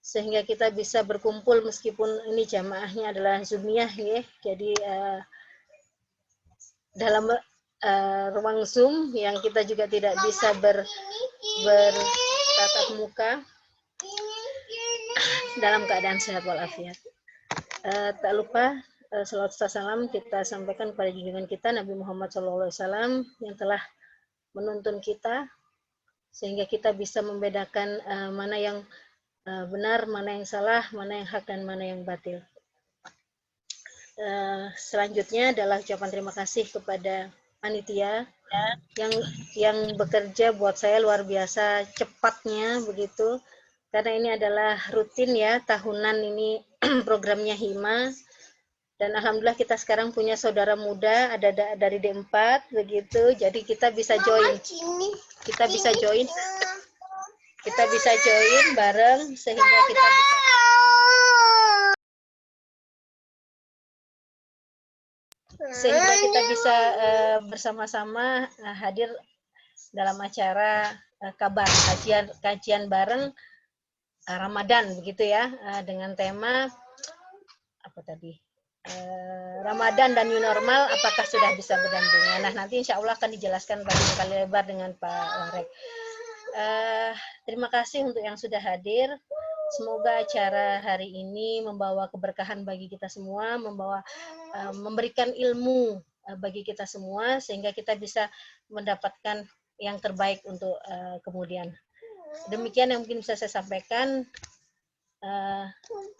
sehingga kita bisa berkumpul meskipun ini jamaahnya adalah Zoom-nya ya. Jadi dalam ruang Zoom yang kita juga tidak bisa bertatap muka dalam keadaan sehat walafiat. Tak lupa salawat serta salam kita sampaikan kepada junjungan kita Nabi Muhammad SAW yang telah menuntun kita sehingga kita bisa membedakan mana yang benar, mana yang salah, mana yang hak dan mana yang batil. Selanjutnya adalah ucapan terima kasih kepada panitia yang bekerja buat saya luar biasa cepatnya begitu, karena ini adalah rutin ya, tahunan ini programnya Hima, dan alhamdulillah kita sekarang punya saudara muda ada dari D4 begitu, jadi kita bisa join bareng sehingga kita bisa bersama-sama hadir dalam acara kajian bareng Ramadan begitu ya, dengan tema apa tadi, Ramadan dan new normal, apakah sudah bisa berdampingan. Nah, nanti insya Allah akan dijelaskan kali lebar dengan Pak Warek. Terima kasih untuk yang sudah hadir. Semoga acara hari ini membawa keberkahan bagi kita semua, memberikan ilmu bagi kita semua, sehingga kita bisa mendapatkan yang terbaik untuk kemudian. Demikian yang mungkin bisa saya sampaikan.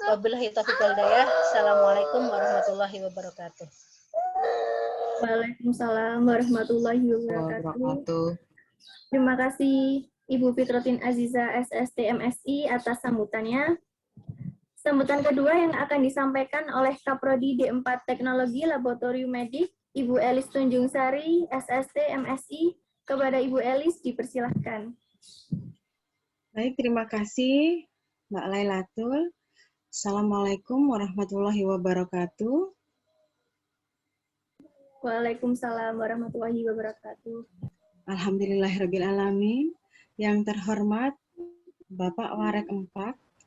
Wabillahi taufiq wal hidayah. Assalamualaikum warahmatullahi wabarakatuh. Waalaikumsalam warahmatullahi wabarakatuh. Terima kasih Ibu Fitrotin Aziza SST MSI atas sambutannya. Sambutan kedua yang akan disampaikan oleh Kaprodi D4 Teknologi Laboratorium Medik, Ibu Elis Tunjung Sari SST MSI. Kepada Ibu Elis dipersilahkan. Baik, terima kasih Mbak Lailatul. Assalamualaikum warahmatullahi wabarakatuh. Waalaikumsalam warahmatullahi wabarakatuh. Alhamdulillahirabbil alamin. Yang terhormat Bapak Warek 4,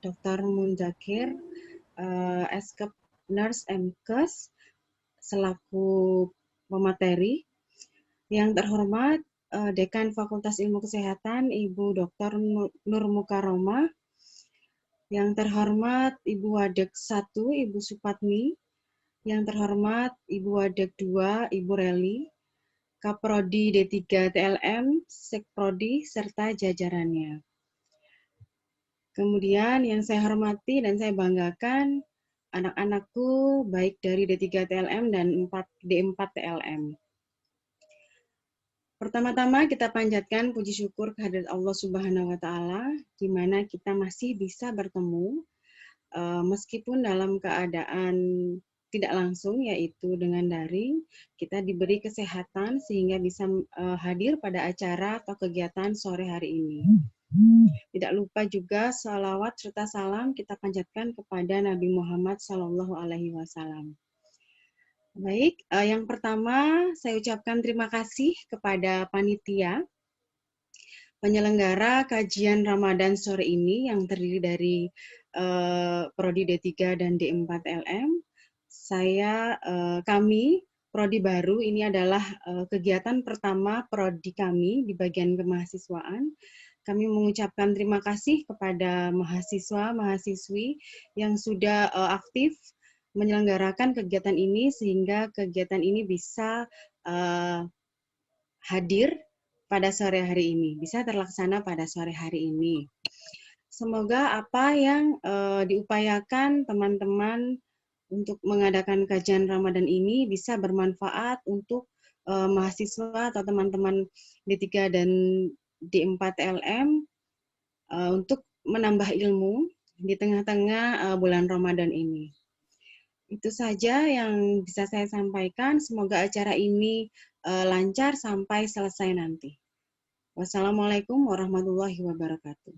Dr. Munzakir, Eskep Nurse MKes selaku pemateri. Yang terhormat Dekan Fakultas Ilmu Kesehatan Ibu Dr. Nur Mukaroma. Yang terhormat Ibu Wadek 1, Ibu Supatmi. Yang terhormat Ibu Wadek 2, Ibu Reli. Kaprodi D3 TLM, Sekprodi, serta jajarannya. Kemudian yang saya hormati dan saya banggakan anak-anakku baik dari D3 TLM dan D4 TLM. Pertama-tama kita panjatkan puji syukur kehadirat Allah Subhanahu wa Ta'ala, di mana kita masih bisa bertemu meskipun dalam keadaan tidak langsung, yaitu dengan daring. Kita diberi kesehatan sehingga bisa hadir pada acara atau kegiatan sore hari ini. Tidak lupa juga salawat serta salam kita panjatkan kepada Nabi Muhammad SAW. Baik, yang pertama saya ucapkan terima kasih kepada panitia penyelenggara kajian Ramadan sore ini yang terdiri dari Prodi D3 dan D4 LM. Kami Prodi baru, ini adalah kegiatan pertama Prodi kami di bagian kemahasiswaan. Kami mengucapkan terima kasih kepada mahasiswa-mahasiswi yang sudah aktif menyelenggarakan kegiatan ini sehingga kegiatan ini bisa hadir pada sore hari ini, bisa terlaksana pada sore hari ini. Semoga apa yang diupayakan teman-teman untuk mengadakan kajian Ramadan ini bisa bermanfaat untuk mahasiswa atau teman-teman D3 dan D4 LM untuk menambah ilmu di tengah-tengah bulan Ramadan ini. Itu saja yang bisa saya sampaikan. Semoga acara ini lancar sampai selesai nanti. Wassalamualaikum warahmatullahi wabarakatuh.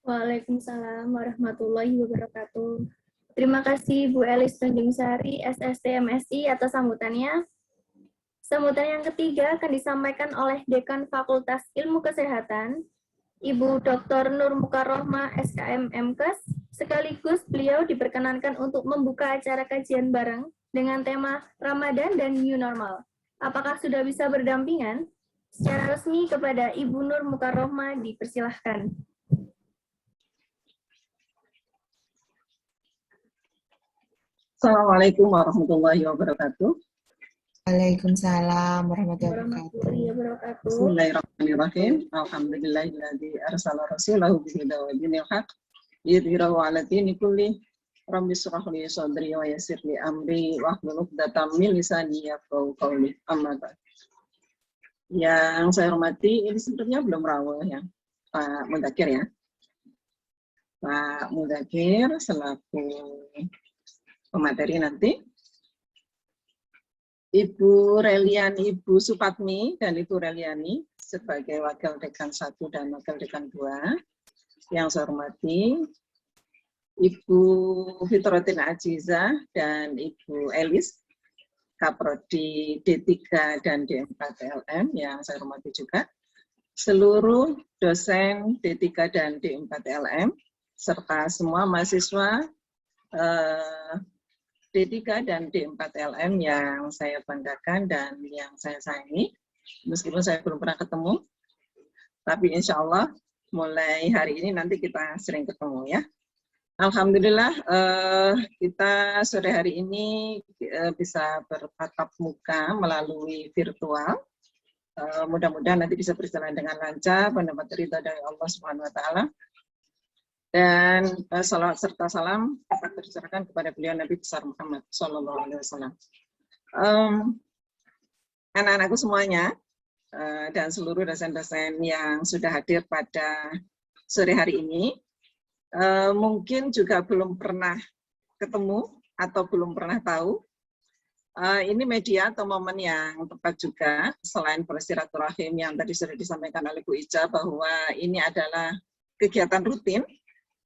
Waalaikumsalam warahmatullahi wabarakatuh. Terima kasih Bu Elis Tunjung Sari, SST MSI atas sambutannya. Sambutan yang ketiga akan disampaikan oleh Dekan Fakultas Ilmu Kesehatan, Ibu Dr. Nur Mukarrohmah SKM MKes, sekaligus beliau diperkenankan untuk membuka acara kajian bareng dengan tema Ramadan dan New Normal. Apakah sudah bisa berdampingan? Secara resmi kepada Ibu Nur Mukarrohmah dipersilahkan. Assalamualaikum warahmatullahi wabarakatuh. Waalaikumsalam warahmatullahi wabarakatuh. Bismillahirrahmanirrahim. Alhamdulillahilladzi arsala rasulahu bil-huda wa dinil haqq liyudhhirahu 'ala dini kulli. Rabbi shrah li sadri wa yassir li amri wahlul 'uqdatam min lisani yafqahu qawli. Amma ba'd. Yang saya hormati, ini sebenarnya belum rawuh ya, Pak Mudzakkir ya. Pak Mudzakkir selaku pemateri nanti. Ibu Reliani, Ibu Supatmi, dan Ibu Reliani sebagai Wakil Dekan 1 dan Wakil Dekan 2. Yang saya hormati, Ibu Fitrotin Aziza dan Ibu Elis, Kaprodi D3 dan D4 LM, yang saya hormati juga. Seluruh dosen D3 dan D4 LM, serta semua mahasiswa D3 dan D4 LM yang saya banggakan dan yang saya sayangi, meskipun saya belum pernah ketemu, tapi insya Allah mulai hari ini nanti kita sering ketemu ya. Alhamdulillah kita sore hari ini bisa bertatap muka melalui virtual. Mudah-mudahan nanti bisa berjalan dengan lancar, mendapat ridha dari Allah Subhanahu Wa Taala. Dan salawat serta salam kita tercurahkan kepada beliau Nabi besar Muhammad Sallallahu Alaihi Wasallam. Anak-anakku semuanya dan seluruh dosen-dosen yang sudah hadir pada sore hari ini, mungkin juga belum pernah ketemu atau belum pernah tahu. Ini media atau momen yang tepat juga, selain bersilaturahim yang tadi sudah disampaikan oleh Bu Ica bahwa ini adalah kegiatan rutin.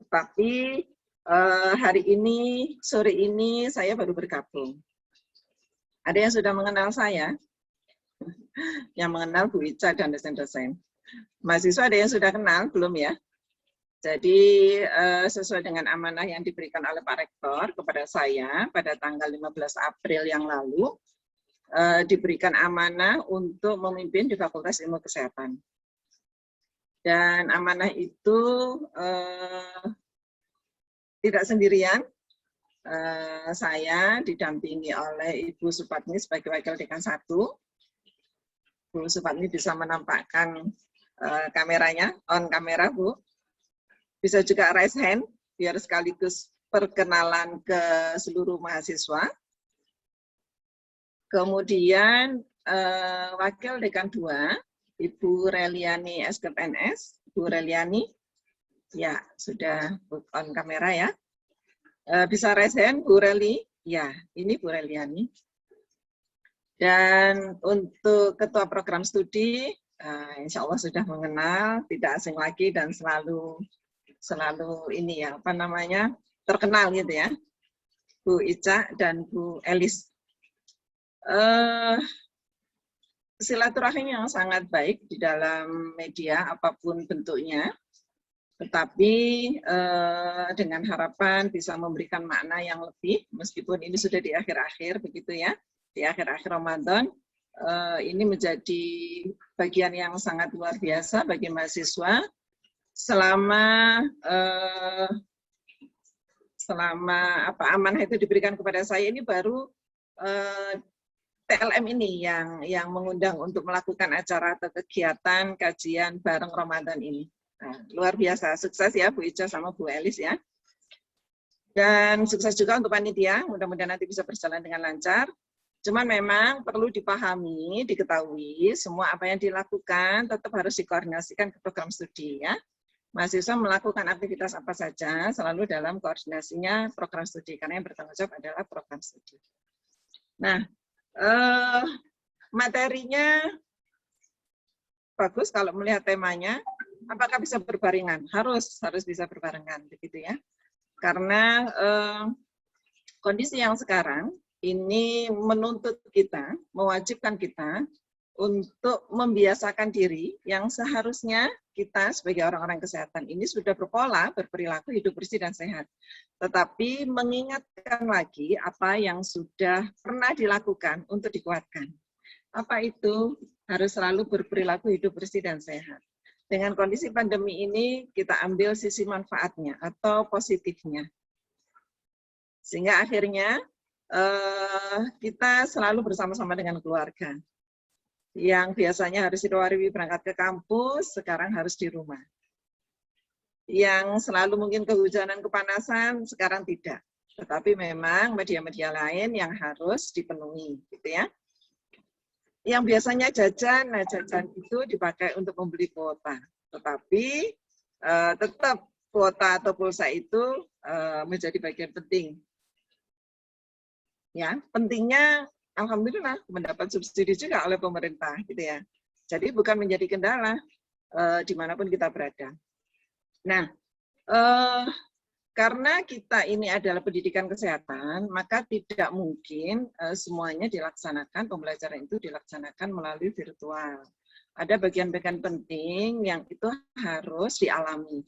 Tapi hari ini, sore ini saya baru bergabung. Ada yang sudah mengenal saya, yang mengenal Bu Ica dan dosen-dosen. Mahasiswa ada yang sudah kenal, belum ya? Jadi sesuai dengan amanah yang diberikan oleh Pak Rektor kepada saya pada tanggal 15 April yang lalu, diberikan amanah untuk memimpin di Fakultas Ilmu Kesehatan. Dan amanah itu tidak sendirian, saya didampingi oleh Ibu Supatmi sebagai Wakil Dekan 1. Bu Supatmi bisa menampakkan kameranya, on kamera Bu. Bisa juga raise hand, biar sekaligus perkenalan ke seluruh mahasiswa. Kemudian Wakil Dekan 2, Ibu Reliani SKPNS, Bu Reliani, ya sudah on kamera ya. Bisa raise hand Bu Reli, ya ini Bu Reliani. Dan untuk Ketua Program Studi, insya Allah sudah mengenal, tidak asing lagi dan selalu ini ya apa namanya terkenal gitu ya, Bu Ica dan Bu Elis. Silaturahim yang sangat baik di dalam media apapun bentuknya, tetapi dengan harapan bisa memberikan makna yang lebih, meskipun ini sudah di akhir-akhir begitu ya, di akhir-akhir Ramadan, ini menjadi bagian yang sangat luar biasa bagi mahasiswa selama amanah itu diberikan kepada saya. Ini baru TLM ini yang mengundang untuk melakukan acara atau kegiatan kajian bareng Ramadan ini. Nah, luar biasa, sukses ya Bu Ica sama Bu Elis ya. Dan sukses juga untuk panitia, mudah-mudahan nanti bisa berjalan dengan lancar. Cuman memang perlu dipahami, diketahui, semua apa yang dilakukan tetap harus dikoordinasikan ke program studi ya. Mahasiswa melakukan aktivitas apa saja selalu dalam koordinasinya program studi, karena yang bertanggung jawab adalah program studi. Nah, materinya bagus kalau melihat temanya. Apakah bisa berbarengan? Harus bisa berbarengan begitu ya. Karena kondisi yang sekarang ini menuntut kita, mewajibkan kita untuk membiasakan diri yang seharusnya kita sebagai orang-orang kesehatan ini sudah berpola berperilaku hidup bersih dan sehat. Tetapi mengingatkan lagi apa yang sudah pernah dilakukan untuk dikuatkan. Apa itu? Harus selalu berperilaku hidup bersih dan sehat. Dengan kondisi pandemi ini kita ambil sisi manfaatnya atau positifnya. Sehingga akhirnya kita selalu bersama-sama dengan keluarga. Yang biasanya harus diwariwi berangkat ke kampus, sekarang harus di rumah. Yang selalu mungkin kehujanan, kepanasan, sekarang tidak. Tetapi memang media-media lain yang harus dipenuhi, gitu ya. Yang biasanya jajan, nah jajan itu dipakai untuk membeli kuota. Tetapi tetap kuota atau pulsa itu menjadi bagian penting. Ya, pentingnya alhamdulillah mendapat subsidi juga oleh pemerintah, gitu ya. Jadi bukan menjadi kendala dimanapun kita berada. Nah, karena kita ini adalah pendidikan kesehatan, maka tidak mungkin semuanya dilaksanakan, pembelajaran itu dilaksanakan melalui virtual. Ada bagian-bagian penting yang itu harus dialami.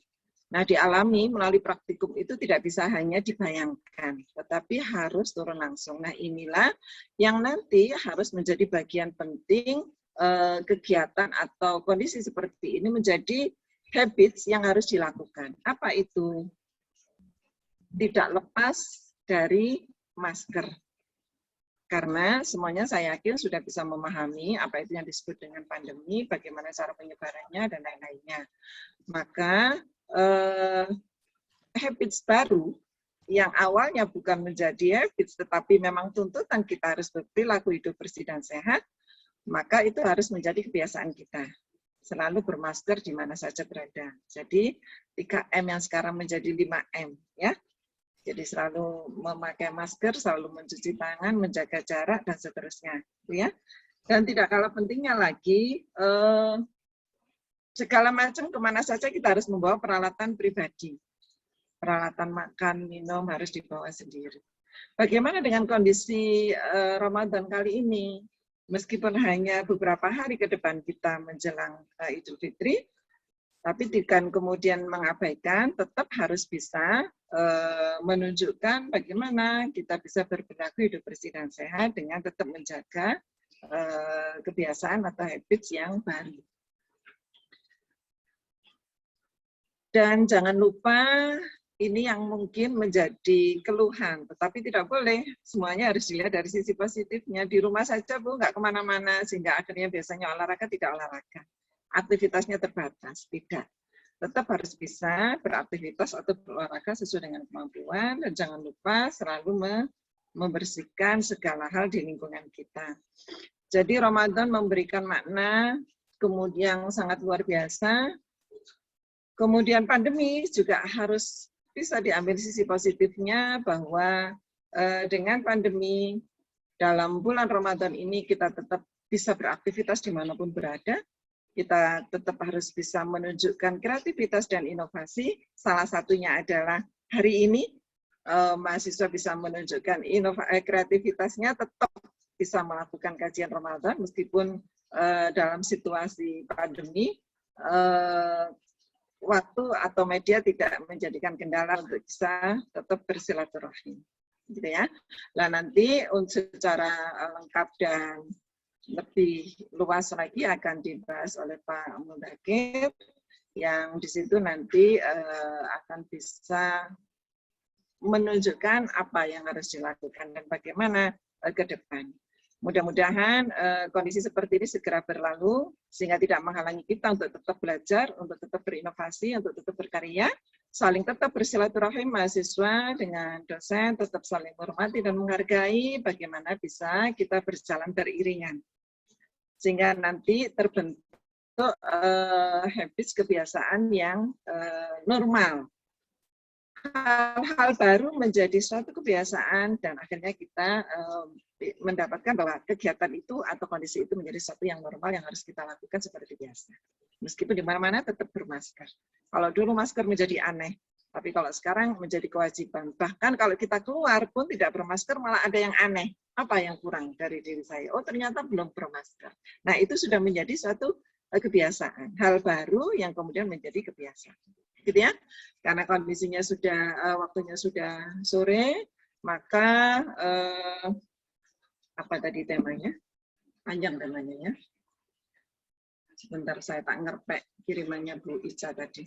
Nah, dialami melalui praktikum itu tidak bisa hanya dibayangkan, tetapi harus turun langsung. Nah, inilah yang nanti harus menjadi bagian penting kegiatan atau kondisi seperti ini menjadi habits yang harus dilakukan. Apa itu? Tidak lepas dari masker. Karena semuanya saya yakin sudah bisa memahami apa itu yang disebut dengan pandemi, bagaimana cara penyebarannya, dan lain-lainnya. Maka habits baru yang awalnya bukan menjadi habits tetapi memang tuntutan kita harus berperilaku hidup bersih dan sehat, maka itu harus menjadi kebiasaan kita. Selalu bermasker di mana saja berada. Jadi 3M yang sekarang menjadi 5M, ya. Jadi selalu memakai masker, selalu mencuci tangan, menjaga jarak, dan seterusnya, ya. Dan tidak kalah pentingnya lagi, segala macam kemana saja kita harus membawa peralatan pribadi. Peralatan makan, minum harus dibawa sendiri. Bagaimana dengan kondisi Ramadan kali ini? Meskipun hanya beberapa hari ke depan kita menjelang Idul Fitri, tapi tidak kemudian mengabaikan, tetap harus bisa menunjukkan bagaimana kita bisa berperilaku hidup bersih dan sehat dengan tetap menjaga kebiasaan atau habits yang baru. Dan jangan lupa, ini yang mungkin menjadi keluhan, tetapi tidak boleh, semuanya harus dilihat dari sisi positifnya. Di rumah saja, Bu, nggak kemana-mana, sehingga akhirnya biasanya olahraga tidak olahraga. Aktivitasnya terbatas, tidak. Tetap harus bisa beraktivitas atau berolahraga sesuai dengan kemampuan, dan jangan lupa selalu membersihkan segala hal di lingkungan kita. Jadi Ramadan memberikan makna, kemudian sangat luar biasa. Kemudian pandemi juga harus bisa diambil sisi positifnya bahwa dengan pandemi dalam bulan Ramadan ini kita tetap bisa beraktivitas dimanapun berada. Kita tetap harus bisa menunjukkan kreativitas dan inovasi. Salah satunya adalah hari ini mahasiswa bisa menunjukkan kreativitasnya, tetap bisa melakukan kajian Ramadan meskipun dalam situasi pandemi. Waktu atau media tidak menjadikan kendala untuk bisa tetap bersilaturahim, gitu ya. Nah, nanti secara lengkap dan lebih luas lagi akan dibahas oleh Pak Mundakir, yang di situ nanti akan bisa menunjukkan apa yang harus dilakukan dan bagaimana ke depan. Mudah-mudahan kondisi seperti ini segera berlalu, sehingga tidak menghalangi kita untuk tetap belajar, untuk tetap berinovasi, untuk tetap berkarya, saling tetap bersilaturahim mahasiswa dengan dosen, tetap saling menghormati dan menghargai, bagaimana bisa kita berjalan beriringan. Sehingga nanti terbentuk habits kebiasaan yang normal. Hal-hal baru menjadi suatu kebiasaan dan akhirnya kita mendapatkan bahwa kegiatan itu atau kondisi itu menjadi sesuatu yang normal yang harus kita lakukan seperti biasa. Meskipun di mana-mana tetap bermasker. Kalau dulu masker menjadi aneh, Tapi kalau sekarang menjadi kewajiban. Bahkan kalau kita keluar pun tidak bermasker malah ada yang aneh. Apa yang kurang dari diri saya? Oh ternyata belum bermasker. Nah itu sudah menjadi suatu kebiasaan. Hal baru yang kemudian menjadi kebiasaan. Gitu ya. Karena kondisinya sudah, waktunya sudah sore, maka apa tadi temanya? Panjang temanya ya. Sebentar saya tak ngerpek kirimannya Bu Ica tadi.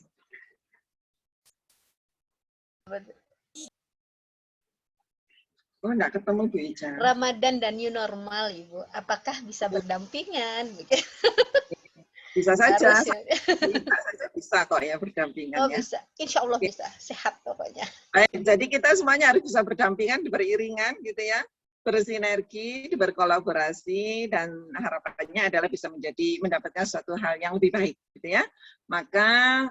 Oh, enggak ketemu Bu Ica. Ramadan dan new normal, Ibu. Apakah bisa berdampingan? Bisa saja. Harus, ya. Bisa kok ya berdampingan. Oh, ya. bisa. Insya Allah bisa. Sehat pokoknya. Baik, jadi kita semuanya harus bisa berdampingan, beriringan gitu ya. Bersinergi, berkolaborasi, dan harapannya adalah bisa mendapatkan suatu hal yang lebih baik gitu ya. Maka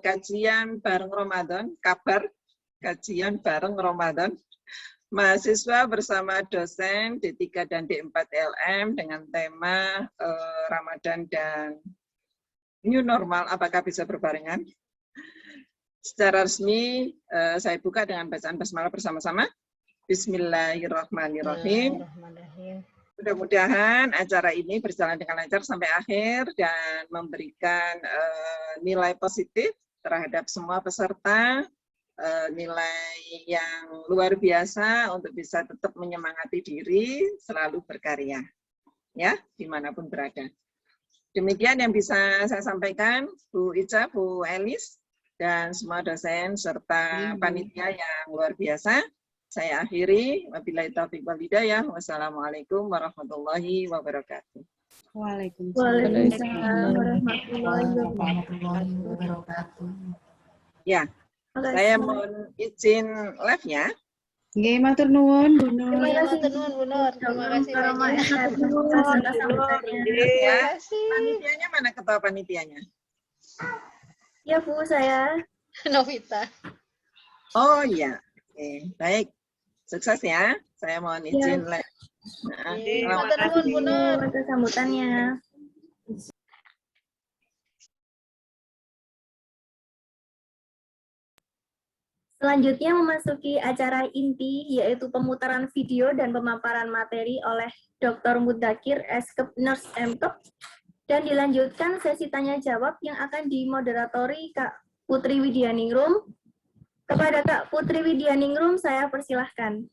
kajian bareng Ramadan, kabar kajian bareng Ramadan, mahasiswa bersama dosen D3 dan D4 LM dengan tema Ramadan dan new normal, apakah bisa berbarengan? Secara resmi saya buka dengan bacaan basmalah bersama-sama. Bismillahirrahmanirrahim. Mudah-mudahan acara ini berjalan dengan lancar sampai akhir dan memberikan nilai positif terhadap semua peserta, nilai yang luar biasa untuk bisa tetap menyemangati diri, selalu berkarya, ya, dimanapun berada. Demikian yang bisa saya sampaikan, Bu Ica, Bu Elis, dan semua dosen serta panitia yang luar biasa. Saya akhiri, wabillahi taufiq wal hidayah. Wassalamualaikum warahmatullahi wabarakatuh. Waalaikumsalam warahmatullahi wabarakatuh. Ya, saya mohon izin live-nya. Nggih, matur nuwun, Bu Nur. Matur nuwun, Bu Nur. Terima kasih banyak. Ya, panitianya mana ketua panitianya? Ya Bu, saya. Novita. Oh iya, oke, baik. Sukses ya. Saya mohon izin live. Nah, Matur nuwun, Bu Nur. Atas sambutannya. Selanjutnya memasuki acara inti, yaitu pemutaran video dan pemaparan materi oleh Dr. Mudakir, S.Kep, Nurse M.Kep, dan dilanjutkan sesi tanya-jawab yang akan dimoderatori Kak Putri Widyaningrum. Kepada Kak Putri Widyaningrum, saya persilahkan.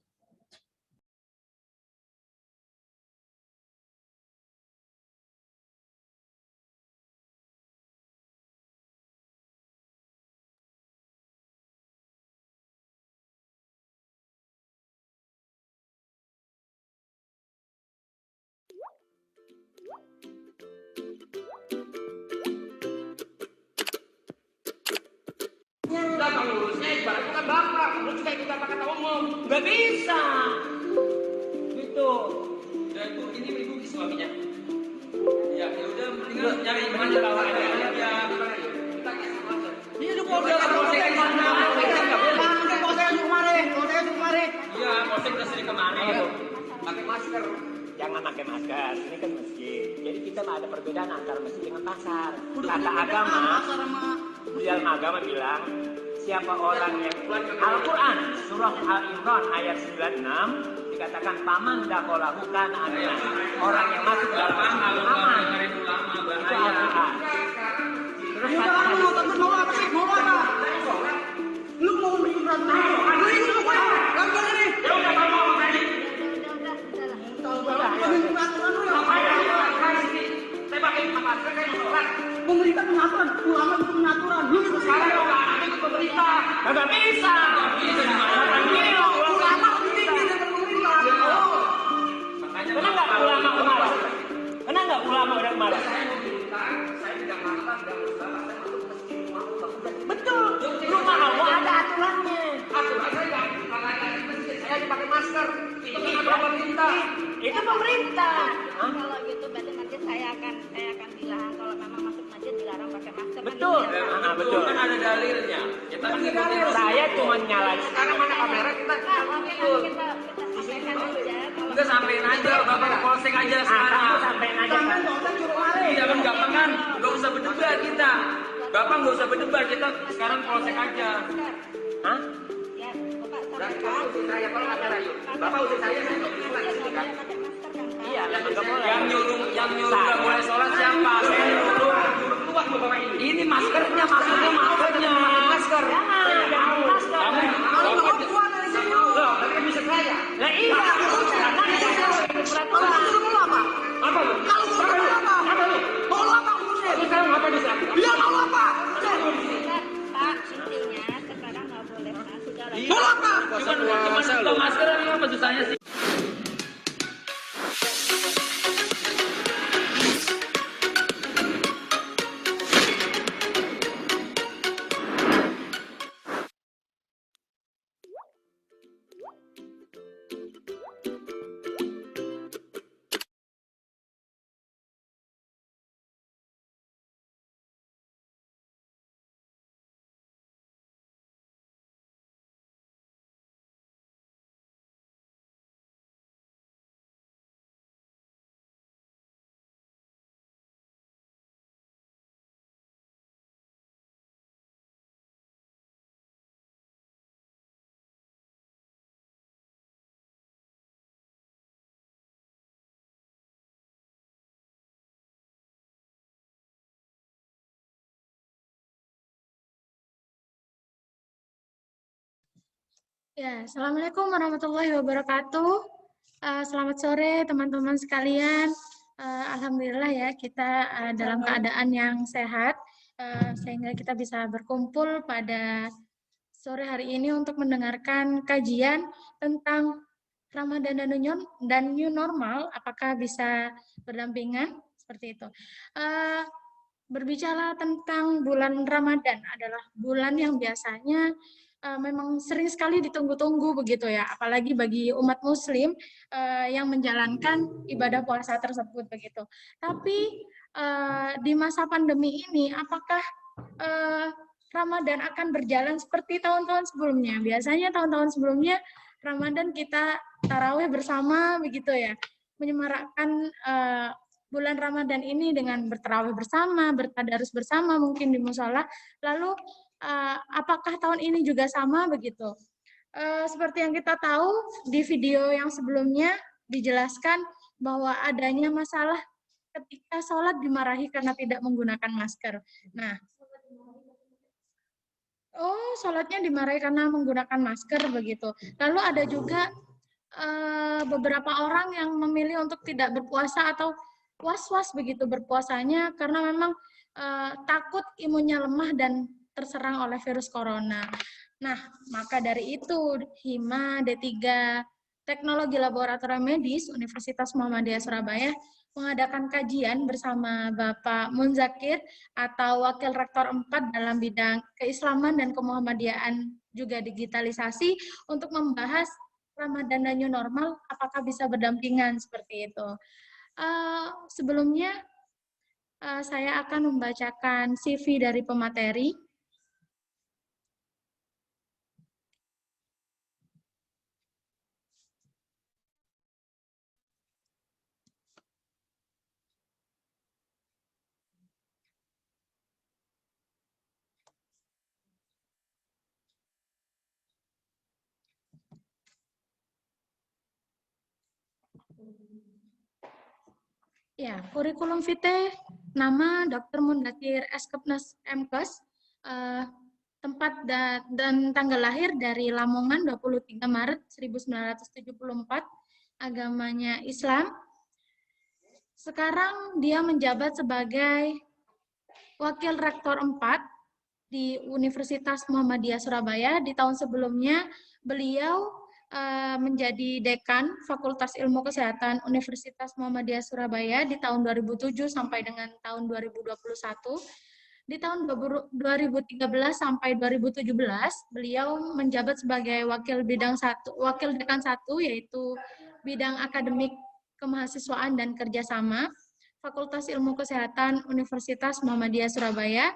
Udah kalau urusnya ibaratnya kan bapak, lu juga ikut kata umum, nggak bisa. Gitu. Dan Bu, ini ibu suaminya. Ya udah, tinggal nyari mana bawa aja. Ya, kita kasih aja. Ini lu mau udah polsek mana? Polsek kemarin. Iya, polsek udah sering kemarin. Pakai masker. Jangan pakai masker, ini kan masjid. Jadi kita ada perbedaan antara masjid dengan pasar. Kata agama, di dalam agama bilang, siapa orang yang Al-Quran, surah Al-Imran ayat 96, dikatakan paman dakolahu kana aminan. Orang yang masuk dalam aman, itu Al-Quran. Terus mau apa sih? Mau apa? Lu mau berikut lu ikut apa? Gambar ini. Ya udah kamu mau tadi. Saya pakai masker kayak sholat. Pemerintah pengaturan, ulama itu pengaturan. Lu itu sekarang ikut pemerintah. Nggak bisa. Ulama lebih tinggi dari pemerintah. Kenapa nggak ulama kemarin? Kenapa nggak ulama udah kemarin? Saya tidak melakukan, tidak berusaha. Saya masuk masjid, betul. Rumah Allah ada aturannya. Aturannya yang saya dipakai masker. Itu pemerintah. Itu pemerintah. Kalau gitu berarti nanti saya akan bilang kalau memang masuk masjid dilarang pakai masker. Betul. Betul kan ada dalilnya. Kita kan ngikutin. Saya cuma nyalain. Sekarang mana kamera kita betul. Kita sampaikan aja. Kita sampein aja, Bapak polsek aja sekarang. Sampein aja. Iya kan gampang kan? Gak usah berdebat kita. Bapak nggak usah berdebat, kita sekarang polsek aja. Hah? Ya, Bapak Berarti sampaikan. Bapak usir saya, kalau nggak salah yuk. Bapak usir saya nggak boleh sholat di sini kan? Pakai masker kan, Pak? Iya, yang nyuruh nggak boleh sholat siapa? Saya nyuruh keluar Bapak ini. Ini maskernya, maksudnya maskernya. Masker. Jangan masker. Kamu keluar dari sini. Loh, tapi bisa saya. Nah iya. Apa? Apa lu? Apa lu? Mau apa? Lu sekarang apa di sana? Dia mau apa? Pak, intinya sekarang nggak boleh masuk dalam. Mau apa? Cuma buka masker apa susahnya sih? Ya, Assalamualaikum warahmatullahi wabarakatuh. Selamat sore teman-teman sekalian. Alhamdulillah ya kita dalam keadaan yang sehat sehingga kita bisa berkumpul pada sore hari ini untuk mendengarkan kajian tentang Ramadan dan New Normal. Apakah bisa berdampingan seperti itu? Berbicara tentang bulan Ramadan adalah bulan yang biasanya memang sering sekali ditunggu-tunggu begitu ya, apalagi bagi umat muslim yang menjalankan ibadah puasa tersebut begitu. Tapi di masa pandemi ini apakah Ramadan akan berjalan seperti tahun-tahun sebelumnya? Biasanya tahun-tahun sebelumnya Ramadan kita tarawih bersama begitu ya, menyemarakkan bulan Ramadan ini dengan bertarawih bersama, bertadarus bersama mungkin di mushola. Lalu apakah tahun ini juga sama begitu? Seperti yang kita tahu di video yang sebelumnya dijelaskan bahwa adanya masalah ketika sholat dimarahi karena tidak menggunakan masker. Nah, sholatnya dimarahi karena menggunakan masker begitu. Lalu ada juga beberapa orang yang memilih untuk tidak berpuasa atau was-was begitu berpuasanya karena memang takut imunnya lemah dan terserang oleh virus corona. Nah, maka dari itu HIMA D3 Teknologi Laboratorium Medis Universitas Muhammadiyah Surabaya mengadakan kajian bersama Bapak Munzakir atau Wakil Rektor 4 dalam bidang keislaman dan kemuhammadiyaan juga digitalisasi untuk membahas Ramadan dan New Normal apakah bisa berdampingan seperti itu. Sebelumnya saya akan membacakan CV dari pemateri. Ya, kurikulum vitae, nama Dr. Munzakir Eskepnes MKes, tempat dan tanggal lahir dari Lamongan 23 Maret 1974, agamanya Islam. Sekarang dia menjabat sebagai Wakil Rektor 4 di Universitas Muhammadiyah Surabaya. Di tahun sebelumnya beliau menjadi Dekan Fakultas Ilmu Kesehatan Universitas Muhammadiyah Surabaya di tahun 2007 sampai dengan tahun 2021. Di tahun 2013 sampai 2017 beliau menjabat sebagai Wakil Dekan 1 yaitu bidang akademik kemahasiswaan dan kerjasama Fakultas Ilmu Kesehatan Universitas Muhammadiyah Surabaya.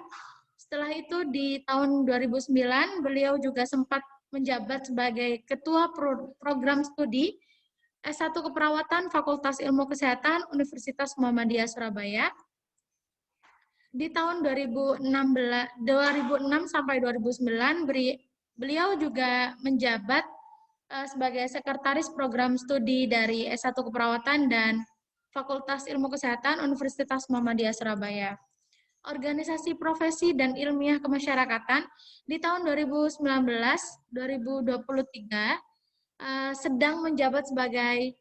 Setelah itu di tahun 2009 beliau juga sempat menjabat sebagai Ketua Program Studi S1 Keperawatan Fakultas Ilmu Kesehatan Universitas Muhammadiyah Surabaya. Di tahun 2006 sampai 2009, beliau juga menjabat sebagai sekretaris program studi dari S1 Keperawatan dan Fakultas Ilmu Kesehatan Universitas Muhammadiyah Surabaya. Organisasi profesi dan ilmiah kemasyarakatan di tahun 2019-2023 sedang menjabat sebagai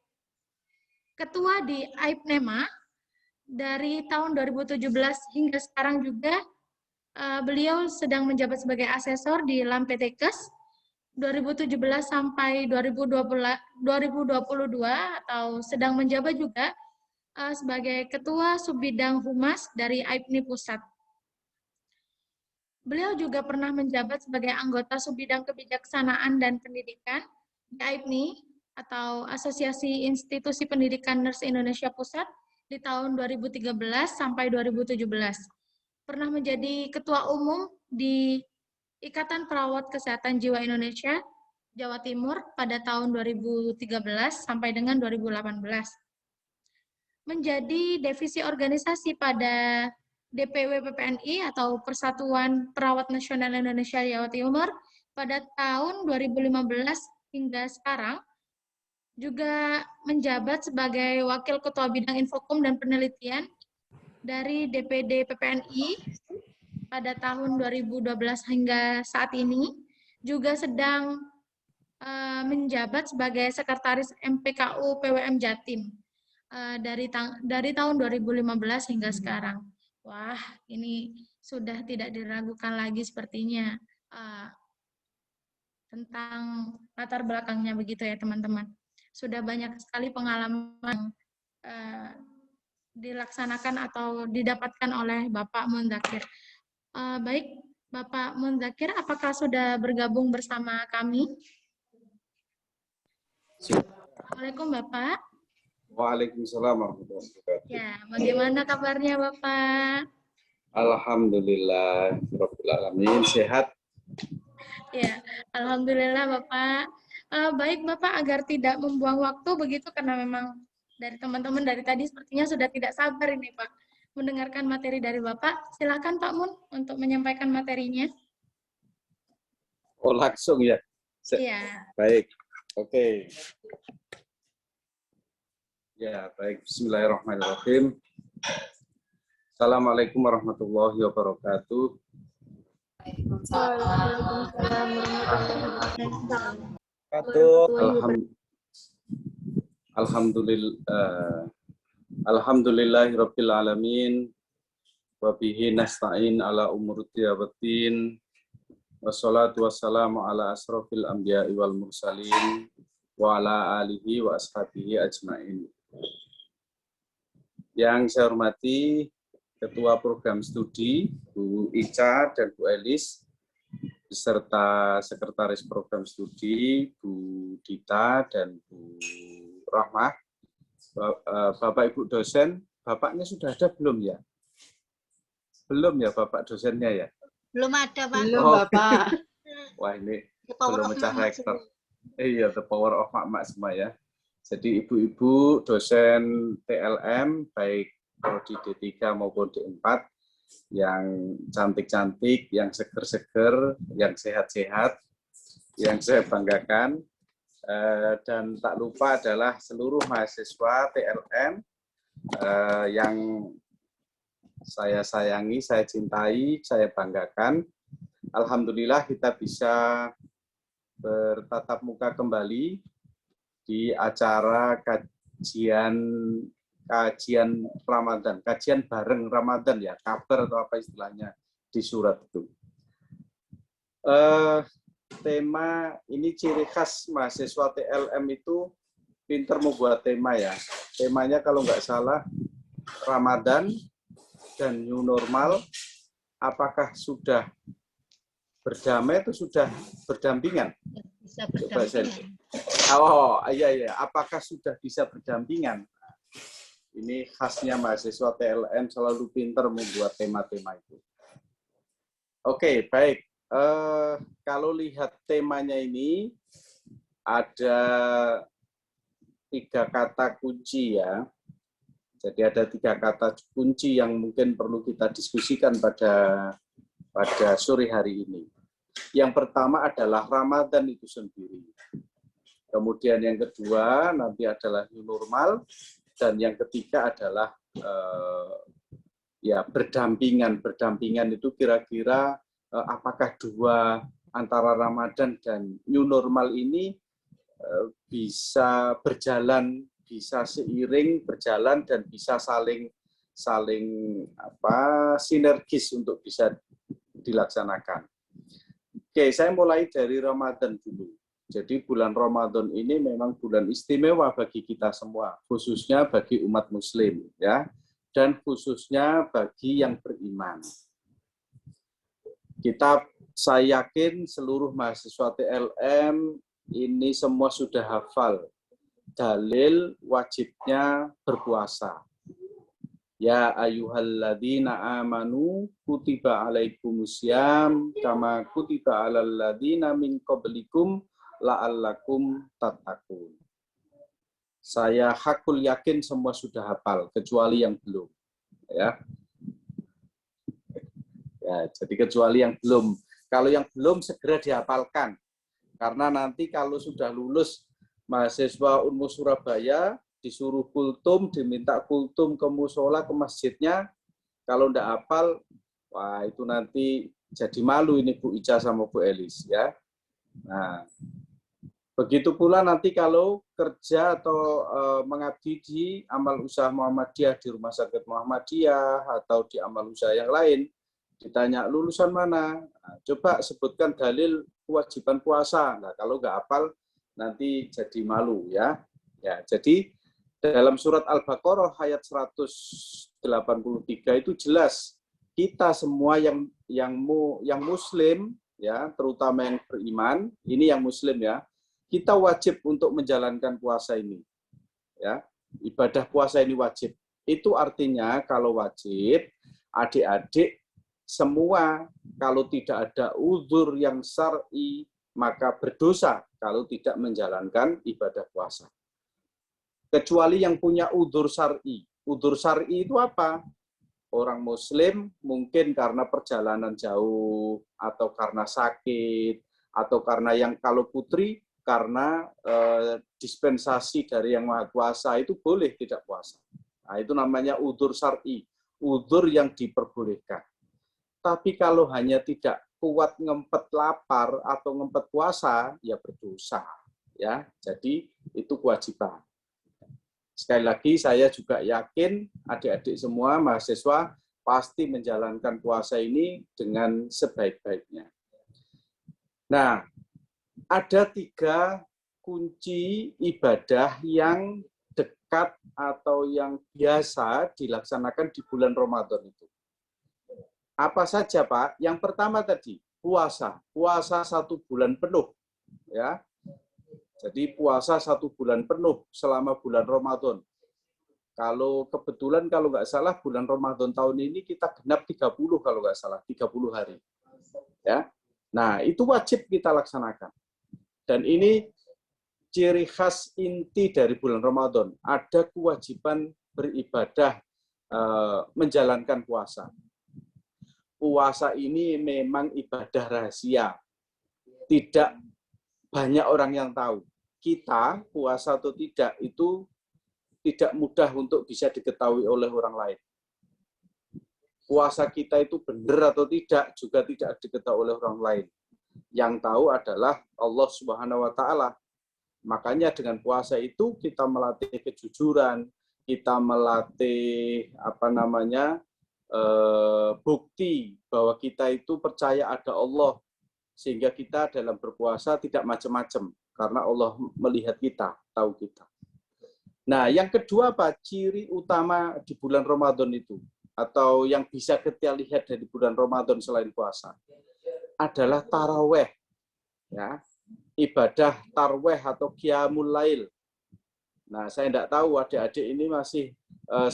ketua di AIPNEMA. Dari tahun 2017 hingga sekarang juga beliau sedang menjabat sebagai asesor di LAMPTKes 2017 sampai 2022 atau sedang menjabat juga sebagai ketua subbidang humas dari AIPNI Pusat. Beliau juga pernah menjabat sebagai anggota subbidang kebijaksanaan dan pendidikan di AIPNI atau Asosiasi Institusi Pendidikan Nurse Indonesia Pusat di tahun 2013 sampai 2017. Pernah menjadi ketua umum di Ikatan Perawat Kesehatan Jiwa Indonesia Jawa Timur pada tahun 2013 sampai dengan 2018. Menjadi divisi organisasi pada DPW PPNI atau Persatuan Perawat Nasional Indonesia Jawa Timur pada tahun 2015 hingga sekarang, juga menjabat sebagai Wakil Ketua Bidang Infokom dan Penelitian dari DPD PPNI pada tahun 2012 hingga saat ini, juga sedang menjabat sebagai Sekretaris MPKU PWM Jatim dari tahun 2015 hingga sekarang. Wah, ini sudah tidak diragukan lagi sepertinya tentang latar belakangnya begitu ya teman-teman. Sudah banyak sekali pengalaman dilaksanakan atau didapatkan oleh Bapak Mundzakir. Baik, Bapak Mundzakir, apakah sudah bergabung bersama kami? Assalamualaikum Bapak. Waalaikumsalam warahmatullahi wabarakatuh. Ya, bagaimana kabarnya Bapak? Alhamdulillah, Rabbil Alamin, sehat. Ya, alhamdulillah Bapak. Baik Bapak, agar tidak membuang waktu begitu karena memang dari teman-teman dari tadi sepertinya sudah tidak sabar ini Pak mendengarkan materi dari Bapak. Silakan Pak Mun untuk menyampaikan materinya. Oh, langsung ya. Iya. Baik. Oke. Ya, baik. Bismillahirrahmanirrahim. Assalamualaikum warahmatullahi wabarakatuh. Alhamdulillahirabbil alamin wa bihi nasta'in ala umuri waddin wassalatu wassalamu ala asrofil anbiya'i wal mursalin wa ala alihi wa ashabihi ajmain. Yang saya hormati Ketua Program Studi, Bu Ica dan Bu Elis, beserta Sekretaris Program Studi, Bu Dita dan Bu Rahmah, Bapak Ibu dosen, Bapaknya sudah ada belum ya? Belum ya Bapak dosennya ya? Belum ada Pak. Belum Bapak. Wah ini belum pecah rektor. Iya, the power of mak-mak semua ya. Jadi ibu-ibu dosen TLM, baik prodi D3 maupun D4, yang cantik-cantik, yang seger-seger, yang sehat-sehat, yang saya banggakan. Dan tak lupa adalah seluruh mahasiswa TLM yang saya sayangi, saya cintai, saya banggakan. Alhamdulillah kita bisa bertatap muka kembali di acara kajian Ramadan, kajian bareng Ramadan ya, kabar atau apa istilahnya di surat itu. Tema ini ciri khas mahasiswa TLM itu pinter membuat tema ya. Temanya kalau nggak salah Ramadan dan new normal, apakah sudah berdamai atau sudah berdampingan? Bisa berdampingan. Oh iya, apakah sudah bisa berdampingan? Ini khasnya mahasiswa TLM, selalu pinter membuat tema-tema itu. Oke, baik. Kalau lihat temanya ini, ada 3 kata kunci ya. Jadi ada 3 kata kunci yang mungkin perlu kita diskusikan pada sore hari ini. Yang pertama adalah Ramadan itu sendiri. Kemudian yang kedua nanti adalah new normal, dan yang ketiga adalah ya berdampingan. Berdampingan itu kira-kira apakah dua antara Ramadan dan new normal ini bisa berjalan, bisa seiring berjalan, dan bisa saling sinergis untuk bisa dilaksanakan. Oke, saya mulai dari Ramadan dulu. Jadi bulan Ramadan ini memang bulan istimewa bagi kita semua, khususnya bagi umat Muslim, ya, dan khususnya bagi yang beriman. Saya yakin seluruh mahasiswa TLM ini semua sudah hafal dalil wajibnya berpuasa. Ya ayyuhalladzina amanu kutiba alaikumusiyam kama kutiba alal ladzina min qablikum la'allakum tattaqun. Saya hakul yakin semua sudah hafal kecuali yang belum, ya. Ya, jadi kecuali yang belum. Kalau yang belum segera dihafalkan. Karena nanti kalau sudah lulus mahasiswa Unmu Surabaya disuruh kultum, diminta kultum ke musola, ke masjidnya, kalau enggak hafal, wah itu nanti jadi malu ini Bu Ica sama Bu Elis, ya. Nah, begitu pula nanti kalau kerja atau mengabdi di amal usaha Muhammadiyah, di Rumah Sakit Muhammadiyah, atau di amal usaha yang lain, ditanya lulusan mana, nah, coba sebutkan dalil kewajiban puasa. Nah, kalau nggak hafal nanti jadi malu, ya. Ya, jadi dalam surat Al-Baqarah ayat 183 itu jelas kita semua yang muslim, ya, terutama yang beriman, ini yang muslim, ya, kita wajib untuk menjalankan puasa ini, ya. Ibadah puasa ini wajib. Itu artinya kalau wajib, adik-adik semua kalau tidak ada uzur yang syar'i maka berdosa kalau tidak menjalankan ibadah puasa. Kecuali yang punya uzur syar'i. Uzur syar'i itu apa? Orang muslim mungkin karena perjalanan jauh, atau karena sakit, atau karena yang kalau putri karena dispensasi dari Yang Maha Kuasa itu boleh tidak puasa. Nah, itu namanya uzur syar'i, uzur yang diperbolehkan. Tapi kalau hanya tidak kuat ngempet lapar atau ngempet puasa, ya berdosa, ya. Jadi itu kewajiban. Sekali lagi saya juga yakin adik-adik semua mahasiswa pasti menjalankan puasa ini dengan sebaik-baiknya. Nah, ada 3 kunci ibadah yang dekat atau yang biasa dilaksanakan di bulan Ramadan itu. Apa saja, Pak? Yang pertama tadi, puasa. Puasa 1 bulan penuh, ya. Jadi puasa 1 bulan penuh selama bulan Ramadan. Kalau kebetulan kalau nggak salah bulan Ramadan tahun ini kita genap 30 kalau nggak salah, 30 hari. Ya. Nah, itu wajib kita laksanakan. Dan ini ciri khas inti dari bulan Ramadan. Ada kewajiban beribadah, menjalankan puasa. Puasa ini memang ibadah rahasia. Tidak banyak orang yang tahu. Kita puasa atau tidak itu tidak mudah untuk bisa diketahui oleh orang lain. Puasa kita itu benar atau tidak juga tidak diketahui oleh orang lain. Yang tahu adalah Allah Subhanahu wa taala. Makanya dengan puasa itu kita melatih kejujuran, kita melatih bukti bahwa kita itu percaya ada Allah, sehingga kita dalam berpuasa tidak macam-macam karena Allah melihat kita, tahu kita. Nah, yang kedua apa? Ciri utama di bulan Ramadan itu, atau yang bisa kita lihat dari bulan Ramadan selain puasa, adalah taraweh, ya, ibadah taraweh atau qiyamul lail. Nah, saya tidak tahu adik-adik ini masih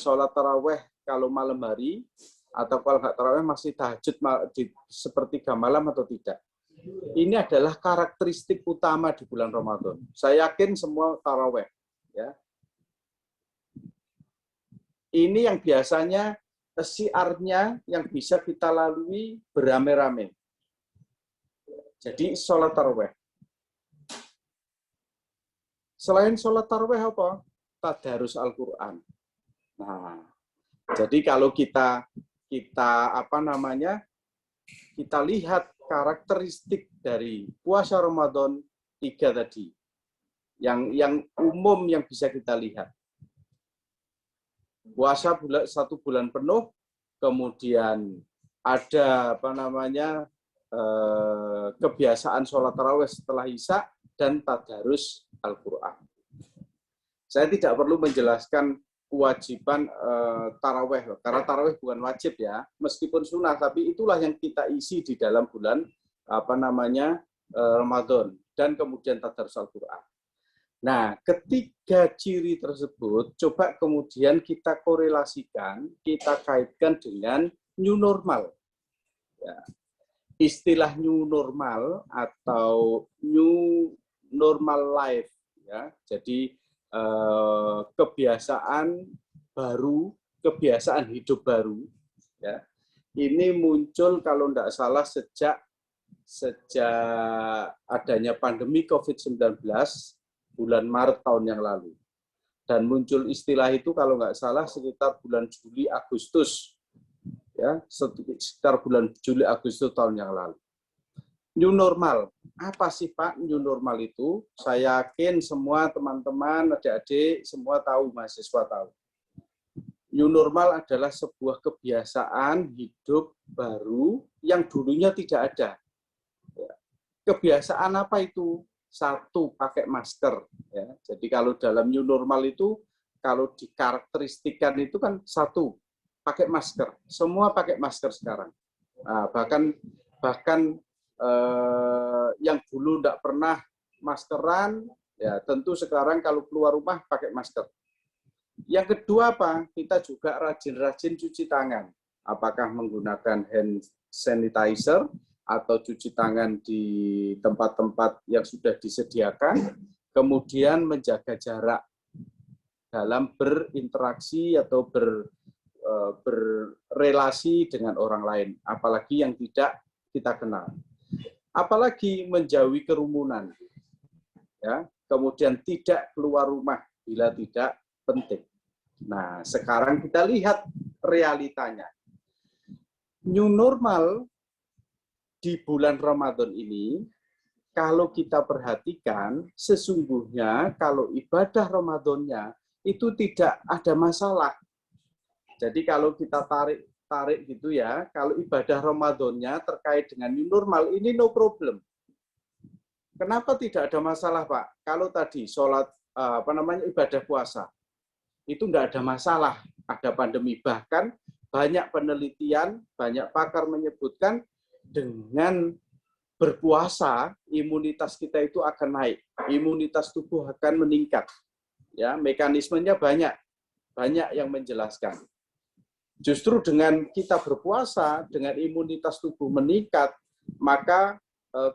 sholat taraweh kalau malam hari, atau kalau nggak taraweh masih tahajud di sepertiga malam atau tidak. Ini adalah karakteristik utama di bulan Ramadan. Saya yakin semua taraweh, ya. Ini yang biasanya syiarnya yang bisa kita lalui beramai-ramai. Jadi sholat tarawih. Selain sholat tarawih apa? Tadarus Al-Quran. Nah, jadi kalau kita lihat karakteristik dari puasa Ramadan 3 tadi, yang umum yang bisa kita lihat. Puasa 1 bulan penuh, kemudian ada kebiasaan sholat tarawih setelah Isya dan tadarus Al-Quran. Saya tidak perlu menjelaskan kewajiban tarawih, karena tarawih bukan wajib ya, meskipun sunnah, tapi itulah yang kita isi di dalam bulan Ramadan dan kemudian tadarus Al-Quran. Nah, ketiga ciri tersebut coba kemudian kita korelasikan, kita kaitkan dengan new normal. Ya. Istilah new normal atau new normal life, ya. Jadi kebiasaan baru, kebiasaan hidup baru, ya. Ini muncul kalau tidak salah sejak adanya pandemi COVID-19 bulan Maret tahun yang lalu. Dan muncul istilah itu kalau nggak salah sekitar bulan Juli Agustus, ya, sekitar bulan Juli Agustus tahun yang lalu. New normal. Apa sih Pak new normal itu? Saya yakin semua teman-teman, adik-adik, semua tahu, mahasiswa tahu. New normal adalah sebuah kebiasaan hidup baru yang dulunya tidak ada. Kebiasaan apa itu? 1, pakai masker. Ya. Jadi kalau dalam new normal itu, kalau dikarakteristikan itu kan 1, pakai masker. Semua pakai masker sekarang. Nah, bahkan yang dulu tidak pernah maskeran, ya tentu sekarang kalau keluar rumah pakai masker. Yang kedua apa? Kita juga rajin-rajin cuci tangan. Apakah menggunakan hand sanitizer atau cuci tangan di tempat-tempat yang sudah disediakan, kemudian menjaga jarak dalam berinteraksi atau berrelasi dengan orang lain, apalagi yang tidak kita kenal. Apalagi menjauhi kerumunan, ya, kemudian tidak keluar rumah bila tidak penting. Nah, sekarang kita lihat realitanya. New normal di bulan Ramadan ini, kalau kita perhatikan, sesungguhnya kalau ibadah Ramadannya itu tidak ada masalah. Jadi kalau kita tarik gitu ya, kalau ibadah Ramadannya terkait dengan new normal, ini no problem. Kenapa tidak ada masalah, Pak? Kalau tadi sholat, ibadah puasa, itu enggak ada masalah, ada pandemi. Bahkan banyak penelitian, banyak pakar menyebutkan dengan berpuasa, imunitas kita itu akan naik, imunitas tubuh akan meningkat. Ya, mekanismenya banyak yang menjelaskan. Justru dengan kita berpuasa, dengan imunitas tubuh meningkat, maka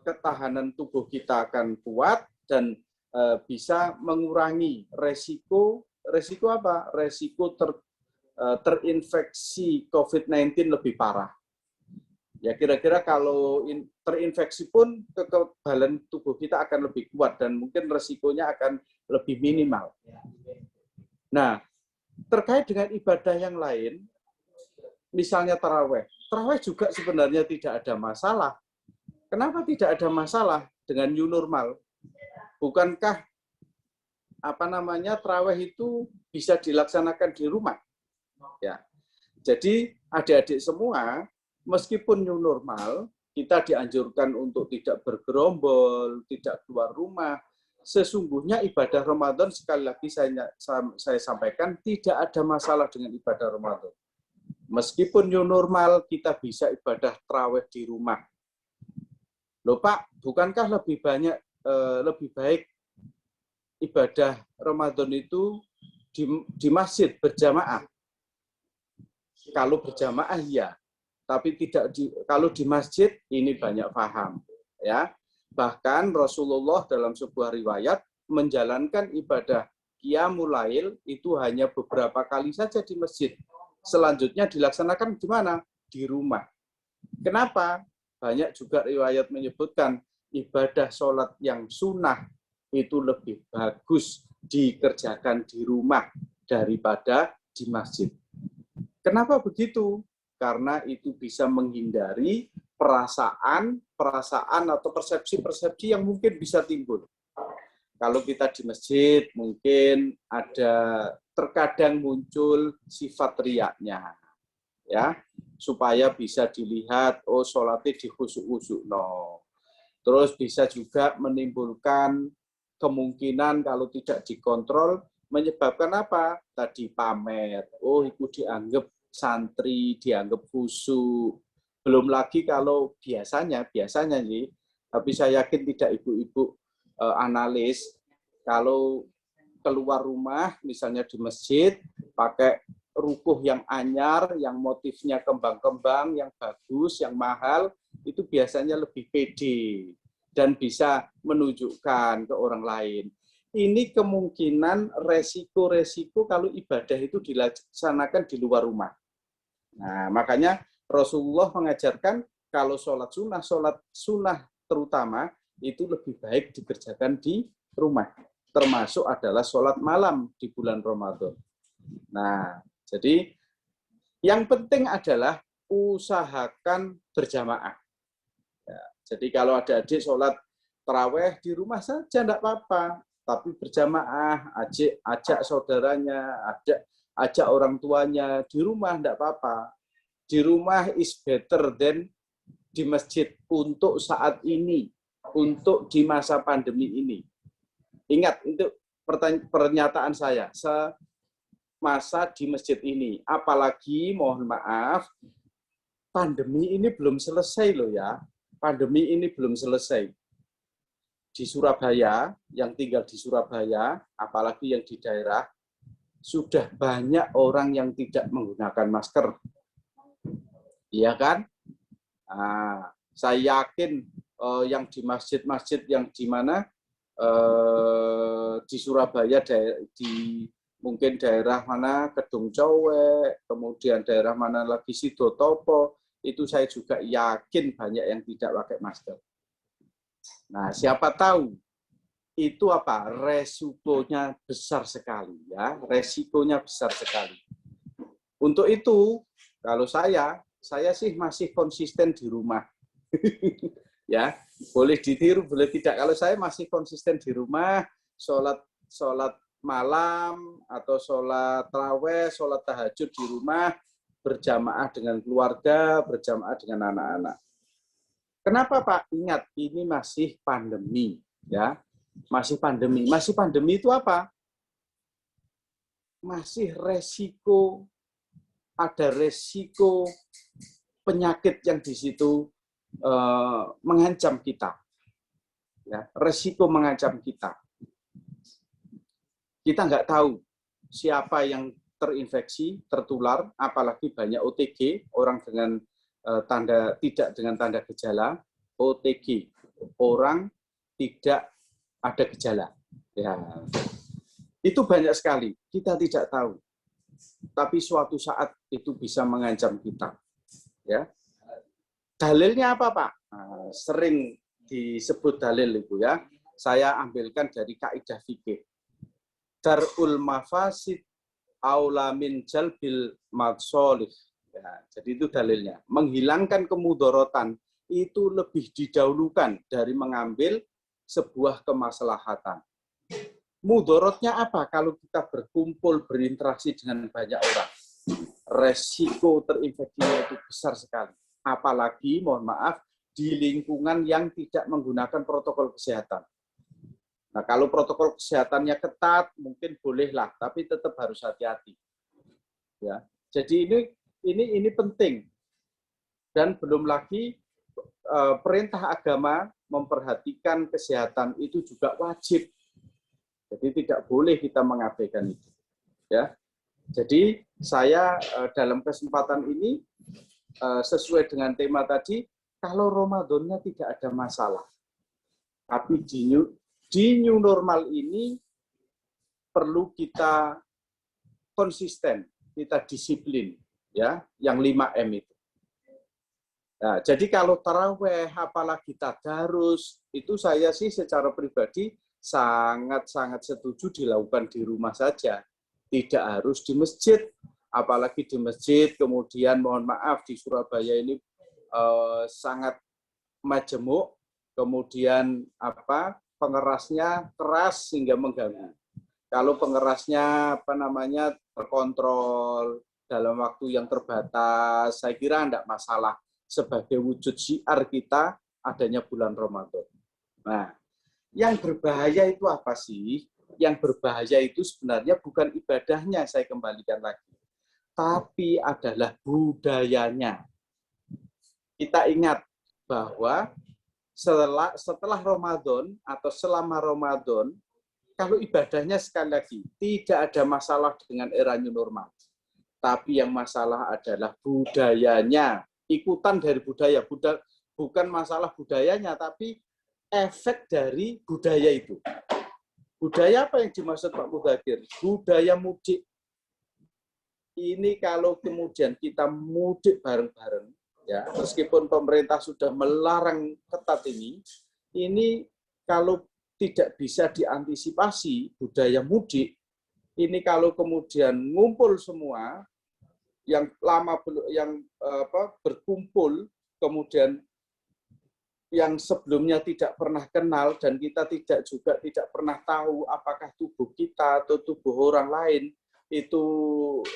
ketahanan tubuh kita akan kuat dan bisa mengurangi resiko apa? Resiko terinfeksi COVID-19 lebih parah. Ya kira-kira kalau terinfeksi pun kekebalan tubuh kita akan lebih kuat dan mungkin resikonya akan lebih minimal. Nah, terkait dengan ibadah yang lain, misalnya tarawih. Tarawih juga sebenarnya tidak ada masalah. Kenapa tidak ada masalah dengan new normal? Bukankah tarawih itu bisa dilaksanakan di rumah? Ya. Jadi adik-adik semua, meskipun new normal, kita dianjurkan untuk tidak bergerombol, tidak keluar rumah. Sesungguhnya ibadah Ramadan, sekali lagi saya sampaikan, tidak ada masalah dengan ibadah Ramadan. Meskipun new normal, kita bisa ibadah tarawih di rumah. Loh Pak, bukankah lebih baik ibadah Ramadan itu di masjid berjamaah? Kalau berjamaah ya, tapi kalau di masjid ini banyak paham, ya. Bahkan Rasulullah dalam sebuah riwayat menjalankan ibadah Qiyamul Lail itu hanya beberapa kali saja di masjid. Selanjutnya dilaksanakan di mana? Di rumah. Kenapa? Banyak juga riwayat menyebutkan ibadah sholat yang sunnah itu lebih bagus dikerjakan di rumah daripada di masjid. Kenapa begitu? Karena itu bisa menghindari perasaan atau persepsi-persepsi yang mungkin bisa timbul. Kalau kita di masjid, mungkin ada terkadang muncul sifat riaknya, ya, supaya bisa dilihat, oh sholatnya dikhusyuk-khusyuk, no. Terus bisa juga menimbulkan kemungkinan kalau tidak dikontrol, menyebabkan apa? Tadi pamer, oh itu dianggap santri, dianggap khusyuk. Belum lagi kalau biasanya nih, tapi saya yakin tidak ibu-ibu analis, kalau keluar rumah, misalnya di masjid, pakai rukuh yang anyar, yang motifnya kembang-kembang, yang bagus, yang mahal, itu biasanya lebih pede dan bisa menunjukkan ke orang lain. Ini kemungkinan resiko-resiko kalau ibadah itu dilaksanakan di luar rumah. Nah, makanya Rasulullah mengajarkan kalau sholat sunnah terutama, itu lebih baik dikerjakan di rumah. Termasuk adalah sholat malam di bulan Ramadan. Nah, jadi yang penting adalah usahakan berjamaah. Ya, jadi kalau ada adik sholat taraweh di rumah saja tidak apa-apa, tapi berjamaah, ajak saudaranya, ajak orang tuanya di rumah tidak apa-apa. Di rumah is better than di masjid untuk saat ini. Untuk di masa pandemi ini. Ingat, itu pernyataan saya, semasa di masjid ini. Apalagi, mohon maaf, pandemi ini belum selesai loh ya. Pandemi ini belum selesai. Di Surabaya, yang tinggal di Surabaya, apalagi yang di daerah, sudah banyak orang yang tidak menggunakan masker. Iya kan? Nah, saya yakin yang di masjid-masjid yang di mana di Surabaya, mungkin daerah mana Kedung Cowek, kemudian daerah mana lagi Sidotopo, itu saya juga yakin banyak yang tidak pakai masker. Nah, siapa tahu itu apa? Resikonya besar sekali ya, resikonya besar sekali. Untuk itu, kalau saya sih masih konsisten di rumah. Ya, boleh ditiru, boleh tidak. Kalau saya masih konsisten di rumah, sholat malam atau sholat taraweh, sholat tahajud di rumah, berjamaah dengan keluarga, berjamaah dengan anak-anak. Kenapa Pak? Ingat, ini masih pandemi, ya, masih pandemi. Masih pandemi itu apa? Masih resiko, ada resiko penyakit yang di situ mengancam kita, ya, resiko mengancam kita. Kita nggak tahu siapa yang terinfeksi, tertular, apalagi banyak OTG, orang dengan tidak dengan tanda gejala, OTG, orang tidak ada gejala. Ya, itu banyak sekali. Kita tidak tahu, tapi suatu saat itu bisa mengancam kita. Ya. Dalilnya apa, Pak? Nah, sering disebut dalil itu ya. Saya ambilkan dari kaidah fikih. Darul mafasid aula min jalbil madsolih. Ya, jadi itu dalilnya. Menghilangkan kemudorotan itu lebih didahulukan dari mengambil sebuah kemaslahatan. Mudorotnya apa? Kalau kita berkumpul, berinteraksi dengan banyak orang, resiko terinfeksinya itu besar sekali. Apalagi, mohon maaf, di lingkungan yang tidak menggunakan protokol kesehatan. Nah, kalau protokol kesehatannya ketat, mungkin bolehlah, tapi tetap harus hati-hati. Ya, jadi ini penting. Dan belum lagi perintah agama memperhatikan kesehatan itu juga wajib. Jadi tidak boleh kita mengabaikan itu. Ya, jadi saya dalam kesempatan ini sesuai dengan tema tadi, kalau Ramadannya tidak ada masalah. Tapi di new normal ini perlu kita konsisten, kita disiplin, ya, yang 5M itu. Nah, jadi kalau taraweh, apalagi tadarus, itu saya sih secara pribadi sangat-sangat setuju dilakukan di rumah saja. Tidak harus di masjid, apalagi di masjid, kemudian mohon maaf di Surabaya ini sangat majemuk, kemudian pengerasnya keras sehingga mengganggu. Kalau pengerasnya terkontrol dalam waktu yang terbatas, saya kira tidak masalah sebagai wujud syiar kita adanya bulan Ramadan. Nah, yang berbahaya itu apa sih? Yang berbahaya itu sebenarnya bukan ibadahnya, saya kembalikan lagi, tapi adalah budayanya. Kita ingat bahwa setelah Ramadan atau selama Ramadan, kalau ibadahnya sekali lagi tidak ada masalah dengan era new normal. Tapi yang masalah adalah budayanya, ikutan dari budaya, bukan masalah budayanya, tapi efek dari budaya itu. Budaya apa yang dimaksud Pak Mudzakkir? Budaya mudik. Ini kalau kemudian kita mudik bareng-bareng, ya, meskipun pemerintah sudah melarang ketat ini kalau tidak bisa diantisipasi budaya mudik, ini kalau kemudian ngumpul semua, yang lama berkumpul, kemudian yang sebelumnya tidak pernah kenal dan kita tidak pernah tahu apakah tubuh kita atau tubuh orang lain itu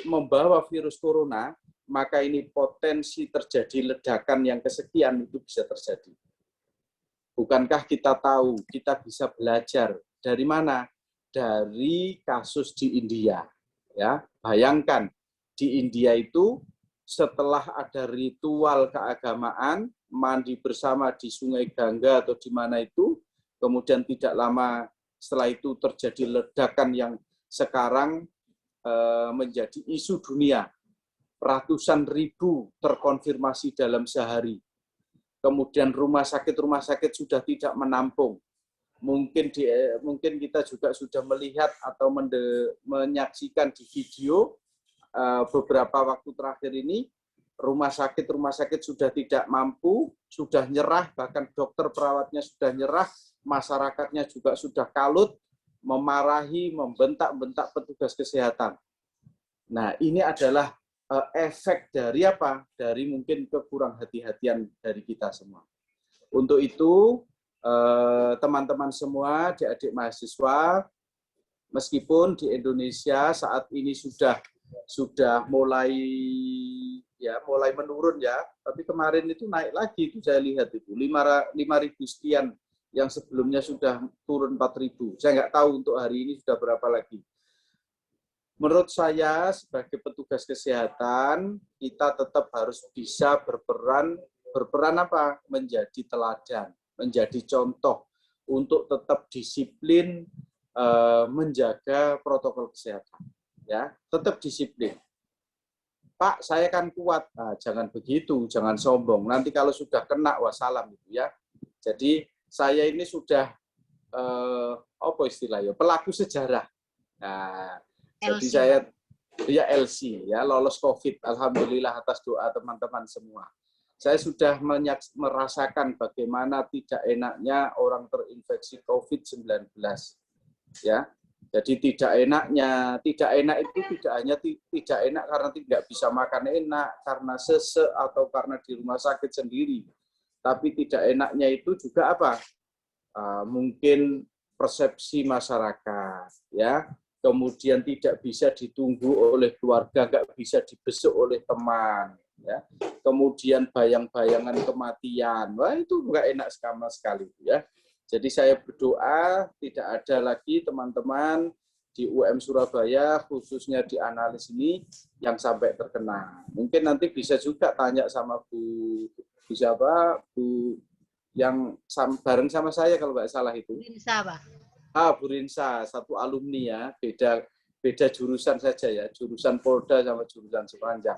membawa virus corona, maka ini potensi terjadi ledakan yang kesekian itu bisa terjadi. Bukankah kita tahu, kita bisa belajar dari mana? Dari kasus di India. Ya, bayangkan di India itu setelah ada ritual keagamaan, mandi bersama di Sungai Gangga atau di mana itu, kemudian tidak lama setelah itu terjadi ledakan yang sekarang menjadi isu dunia. Ratusan ribu terkonfirmasi dalam sehari. Kemudian rumah sakit sudah tidak menampung. Mungkin kita juga sudah melihat atau menyaksikan di video beberapa waktu terakhir ini, rumah sakit sudah tidak mampu, sudah nyerah, bahkan dokter perawatnya sudah nyerah, masyarakatnya juga sudah kalut, memarahi, membentak-bentak petugas kesehatan. Nah, ini adalah efek dari apa? Dari mungkin kekurang hati-hatian dari kita semua. Untuk itu, teman-teman semua, adik-adik mahasiswa, meskipun di Indonesia saat ini sudah mulai menurun ya, tapi kemarin itu naik lagi, itu saya lihat itu 5.000 sekian, yang sebelumnya sudah turun 4.000. Saya nggak tahu untuk hari ini sudah berapa lagi. Menurut saya sebagai petugas kesehatan, kita tetap harus bisa berperan apa? Menjadi teladan, menjadi contoh untuk tetap disiplin menjaga protokol kesehatan. Ya, tetap disiplin. Pak, saya kan kuat. Nah, jangan begitu, jangan sombong. Nanti kalau sudah kena, wassalam itu ya. Jadi saya ini sudah apa istilahnya? Pelaku sejarah. Nah, jadi saya LC ya, lolos COVID. Alhamdulillah atas doa teman-teman semua. Saya sudah merasakan bagaimana tidak enaknya orang terinfeksi COVID-19. Ya. Jadi tidak enak itu tidak hanya tidak enak karena tidak bisa makan enak, karena sesek atau karena di rumah sakit sendiri. Tapi tidak enaknya itu juga apa? Mungkin persepsi masyarakat, ya. Kemudian tidak bisa ditunggu oleh keluarga, nggak bisa dibesuk oleh teman, ya. Kemudian bayang-bayangan kematian, wah itu nggak enak sama sekali, ya. Jadi saya berdoa tidak ada lagi teman-teman di UM Surabaya, khususnya di analis ini, yang sampai terkena. Mungkin nanti bisa juga tanya sama Bu yang bareng sama saya kalau nggak salah itu. Bu Rinsa, satu alumni ya, beda jurusan saja ya, jurusan Polda sama jurusan Sepanjang.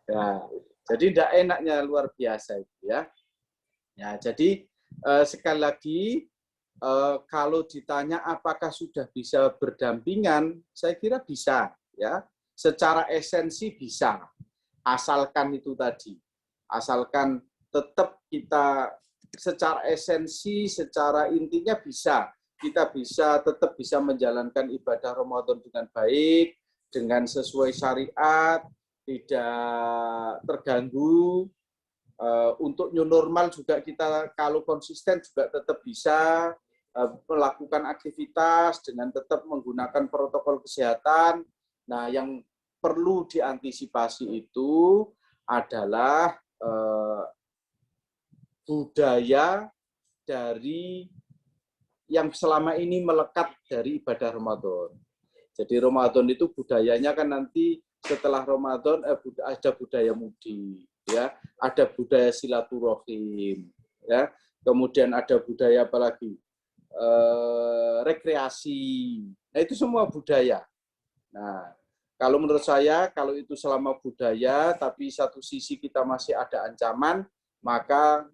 Ya, jadi tidak enaknya luar biasa itu ya. Ya, jadi sekali lagi kalau ditanya apakah sudah bisa berdampingan, saya kira bisa, ya. Secara esensi bisa, asalkan itu tadi, asalkan tetap kita secara esensi, secara intinya bisa, kita bisa tetap bisa menjalankan ibadah Ramadan dengan baik, dengan sesuai syariat, tidak terganggu. Untuk new normal juga kita kalau konsisten juga tetap bisa melakukan aktivitas dengan tetap menggunakan protokol kesehatan. Nah, yang perlu diantisipasi itu adalah budaya dari yang selama ini melekat dari ibadah Ramadan. Jadi Ramadan itu budayanya kan nanti setelah Ramadan ada budaya mudik, ya, ada budaya silaturahim, ya, kemudian ada budaya apalagi rekreasi. Nah, itu semua budaya. Nah, kalau menurut saya, kalau itu selama budaya, tapi satu sisi kita masih ada ancaman, maka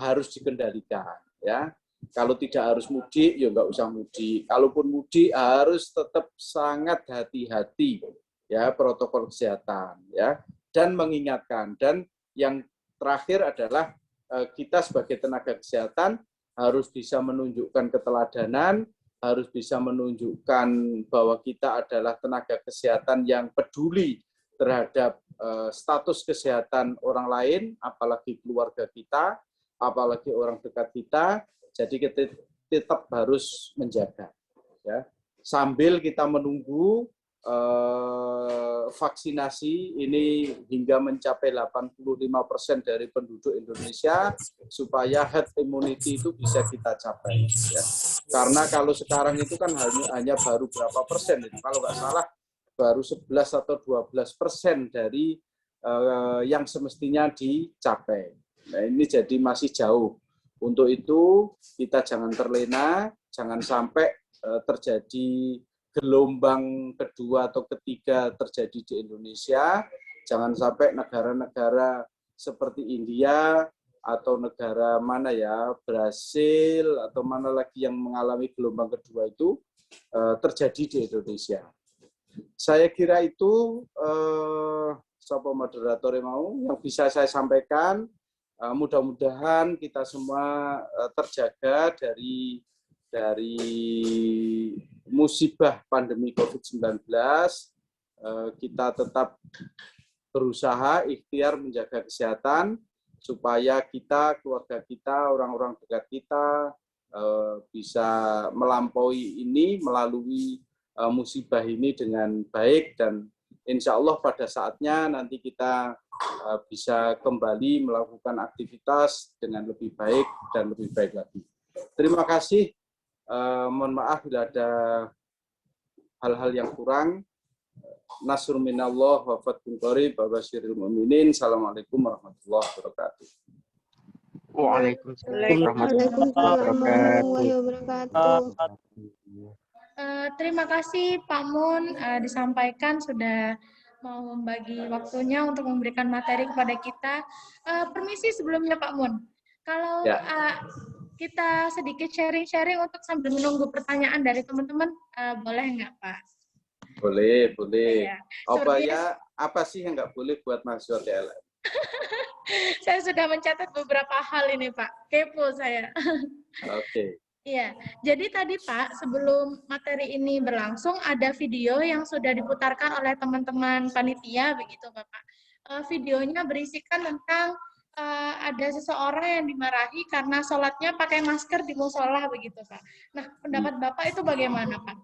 harus dikendalikan. Ya, kalau tidak harus mudik, ya nggak usah mudik. Kalaupun mudik, harus tetap sangat hati-hati, ya, protokol kesehatan, ya, dan mengingatkan. Dan yang terakhir adalah kita sebagai tenaga kesehatan harus bisa menunjukkan keteladanan, harus bisa menunjukkan bahwa kita adalah tenaga kesehatan yang peduli terhadap status kesehatan orang lain, apalagi keluarga kita, apalagi orang dekat kita. Jadi kita tetap harus menjaga, ya. Sambil kita menunggu vaksinasi ini hingga mencapai 85% dari penduduk Indonesia, supaya herd immunity itu bisa kita capai, ya. Karena kalau sekarang itu kan hanya baru berapa persen, itu kalau nggak salah baru 11 atau 12% dari yang semestinya dicapai. Nah, ini jadi masih jauh. Untuk itu kita jangan terlena, jangan sampai terjadi gelombang kedua atau ketiga terjadi di Indonesia. Jangan sampai negara-negara seperti India atau negara mana ya, Brasil atau mana lagi yang mengalami gelombang kedua itu terjadi di Indonesia. Saya kira itu siapa moderator yang mau yang bisa saya sampaikan. Mudah-mudahan kita semua terjaga dari musibah pandemi COVID-19, kita tetap berusaha ikhtiar menjaga kesehatan supaya kita, keluarga kita, orang-orang dekat kita bisa melampaui ini, melalui musibah ini dengan baik, dan insya Allah pada saatnya nanti kita bisa kembali melakukan aktivitas dengan lebih baik dan lebih baik lagi. Terima kasih. Mohon maaf bila ada hal-hal yang kurang. Nasrun minallah wa fathun qarib wa basyiril mu'minin. Assalamualaikum warahmatullahi wabarakatuh. Waalaikumsalam warahmatullahi wabarakatuh. Terima kasih Pak Mun, disampaikan sudah mau membagi waktunya untuk memberikan materi kepada kita. Permisi sebelumnya Pak Mun, kalau kita sedikit sharing-sharing untuk sambil menunggu pertanyaan dari teman-teman, boleh nggak Pak? Boleh, boleh. Ya. Apa sih yang nggak boleh buat mahasiswa TLM? Saya sudah mencatat beberapa hal ini Pak, kepo saya. Oke. Iya, jadi tadi Pak, sebelum materi ini berlangsung, ada video yang sudah diputarkan oleh teman-teman panitia, begitu Bapak. Videonya berisikan tentang ada seseorang yang dimarahi karena sholatnya pakai masker di musola, begitu Pak. Nah, pendapat Bapak itu bagaimana Pak?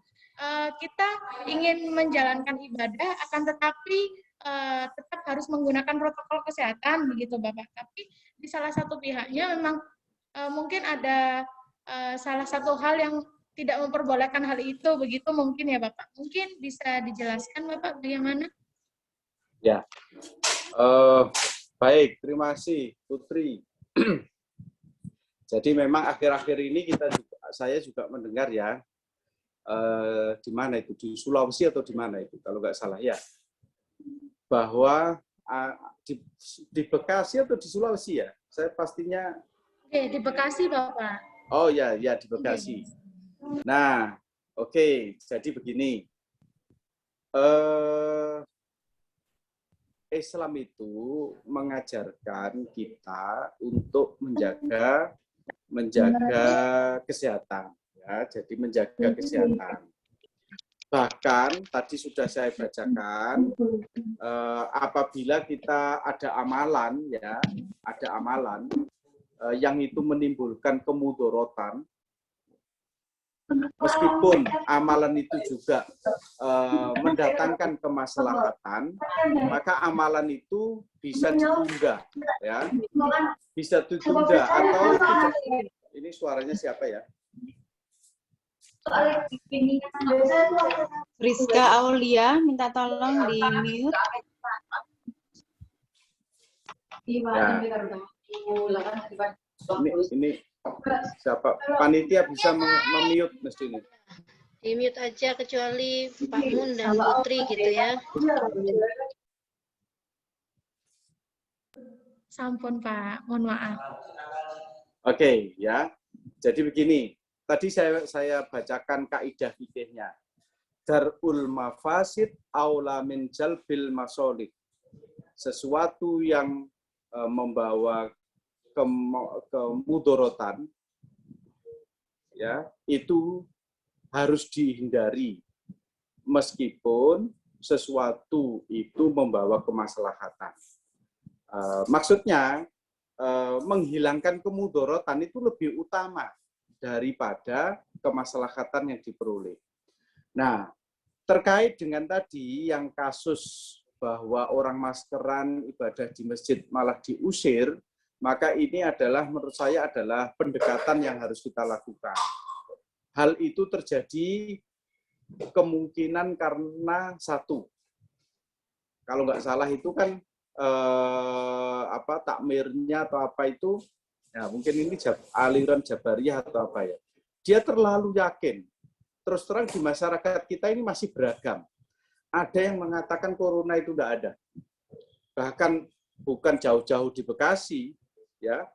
Kita ingin menjalankan ibadah, akan tetapi tetap harus menggunakan protokol kesehatan, begitu Bapak. Tapi di salah satu pihaknya memang mungkin ada salah satu hal yang tidak memperbolehkan hal itu, begitu mungkin ya Bapak. Mungkin bisa dijelaskan Bapak bagaimana? Ya, baik, terima kasih Putri. Jadi memang akhir-akhir ini saya juga mendengar ya, di mana itu, di Sulawesi atau di mana itu, kalau nggak salah ya, bahwa di Bekasi atau di Sulawesi ya, saya pastinya. Oke, di Bekasi Bapak. Oh ya, ya di Bekasi. Nah, oke, jadi begini. Islam itu mengajarkan kita untuk menjaga kesehatan, ya. Jadi menjaga kesehatan. Bahkan tadi sudah saya bacakan, apabila kita ada amalan, ya, ada amalan yang itu menimbulkan kemudorotan, meskipun amalan itu juga mendatangkan kemaslahatan, maka amalan itu bisa ditunda, ya, bisa ditunda atau tidak. Ini suaranya siapa ya? Rizka Aulia minta tolong di mute. Ya. Ini siapa? Panitia bisa mem-mute mesti ini. Di mute aja kecuali Pak Mun dan Putri gitu ya. Sampun Pak, mohon maaf. Oke, ya. Jadi begini. Tadi saya bacakan kaidah fikihnya. Darul mafasid aula min jalbil masolih. Sesuatu yang membawa kemudorotan, ya, itu harus dihindari meskipun sesuatu itu membawa kemaslahatan. Maksudnya menghilangkan kemudorotan itu lebih utama daripada kemaslahatan yang diperoleh. Nah, terkait dengan tadi yang kasus bahwa orang maskeran ibadah di masjid malah diusir, maka ini adalah menurut saya adalah pendekatan yang harus kita lakukan. Hal itu terjadi kemungkinan karena satu, kalau nggak salah itu kan takmirnya atau apa itu, ya mungkin ini aliran Jabariyah atau apa ya, dia terlalu yakin. Terus terang di masyarakat kita ini masih beragam. Ada yang mengatakan corona itu tidak ada. Bahkan bukan jauh-jauh di Bekasi, ya,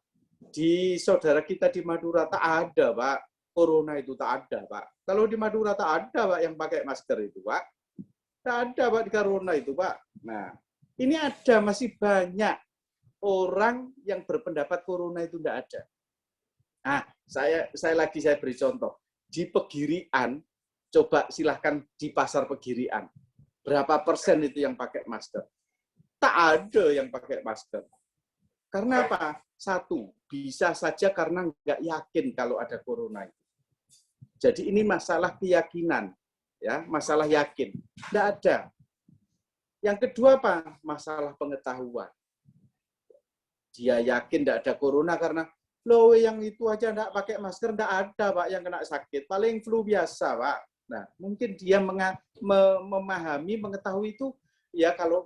di saudara kita di Madura tak ada, Pak. Corona itu tak ada, Pak. Kalau di Madura tak ada, Pak, yang pakai masker itu, Pak. Tak ada, Pak, di corona itu, Pak. Nah, ini ada masih banyak orang yang berpendapat corona itu tidak ada. Nah, saya beri contoh. Di Pegirian, coba silahkan di pasar Pegirian. Berapa persen itu yang pakai masker? Tak ada yang pakai masker. Karena apa? Satu, bisa saja karena nggak yakin kalau ada corona itu. Jadi ini masalah keyakinan, ya, masalah yakin. Tidak ada. Yang kedua apa? Masalah pengetahuan. Dia yakin tidak ada corona karena loh yang itu aja tidak pakai masker, tidak ada, Pak, yang kena sakit. Paling flu biasa, Pak. Nah, mungkin dia memahami, mengetahui itu, ya kalau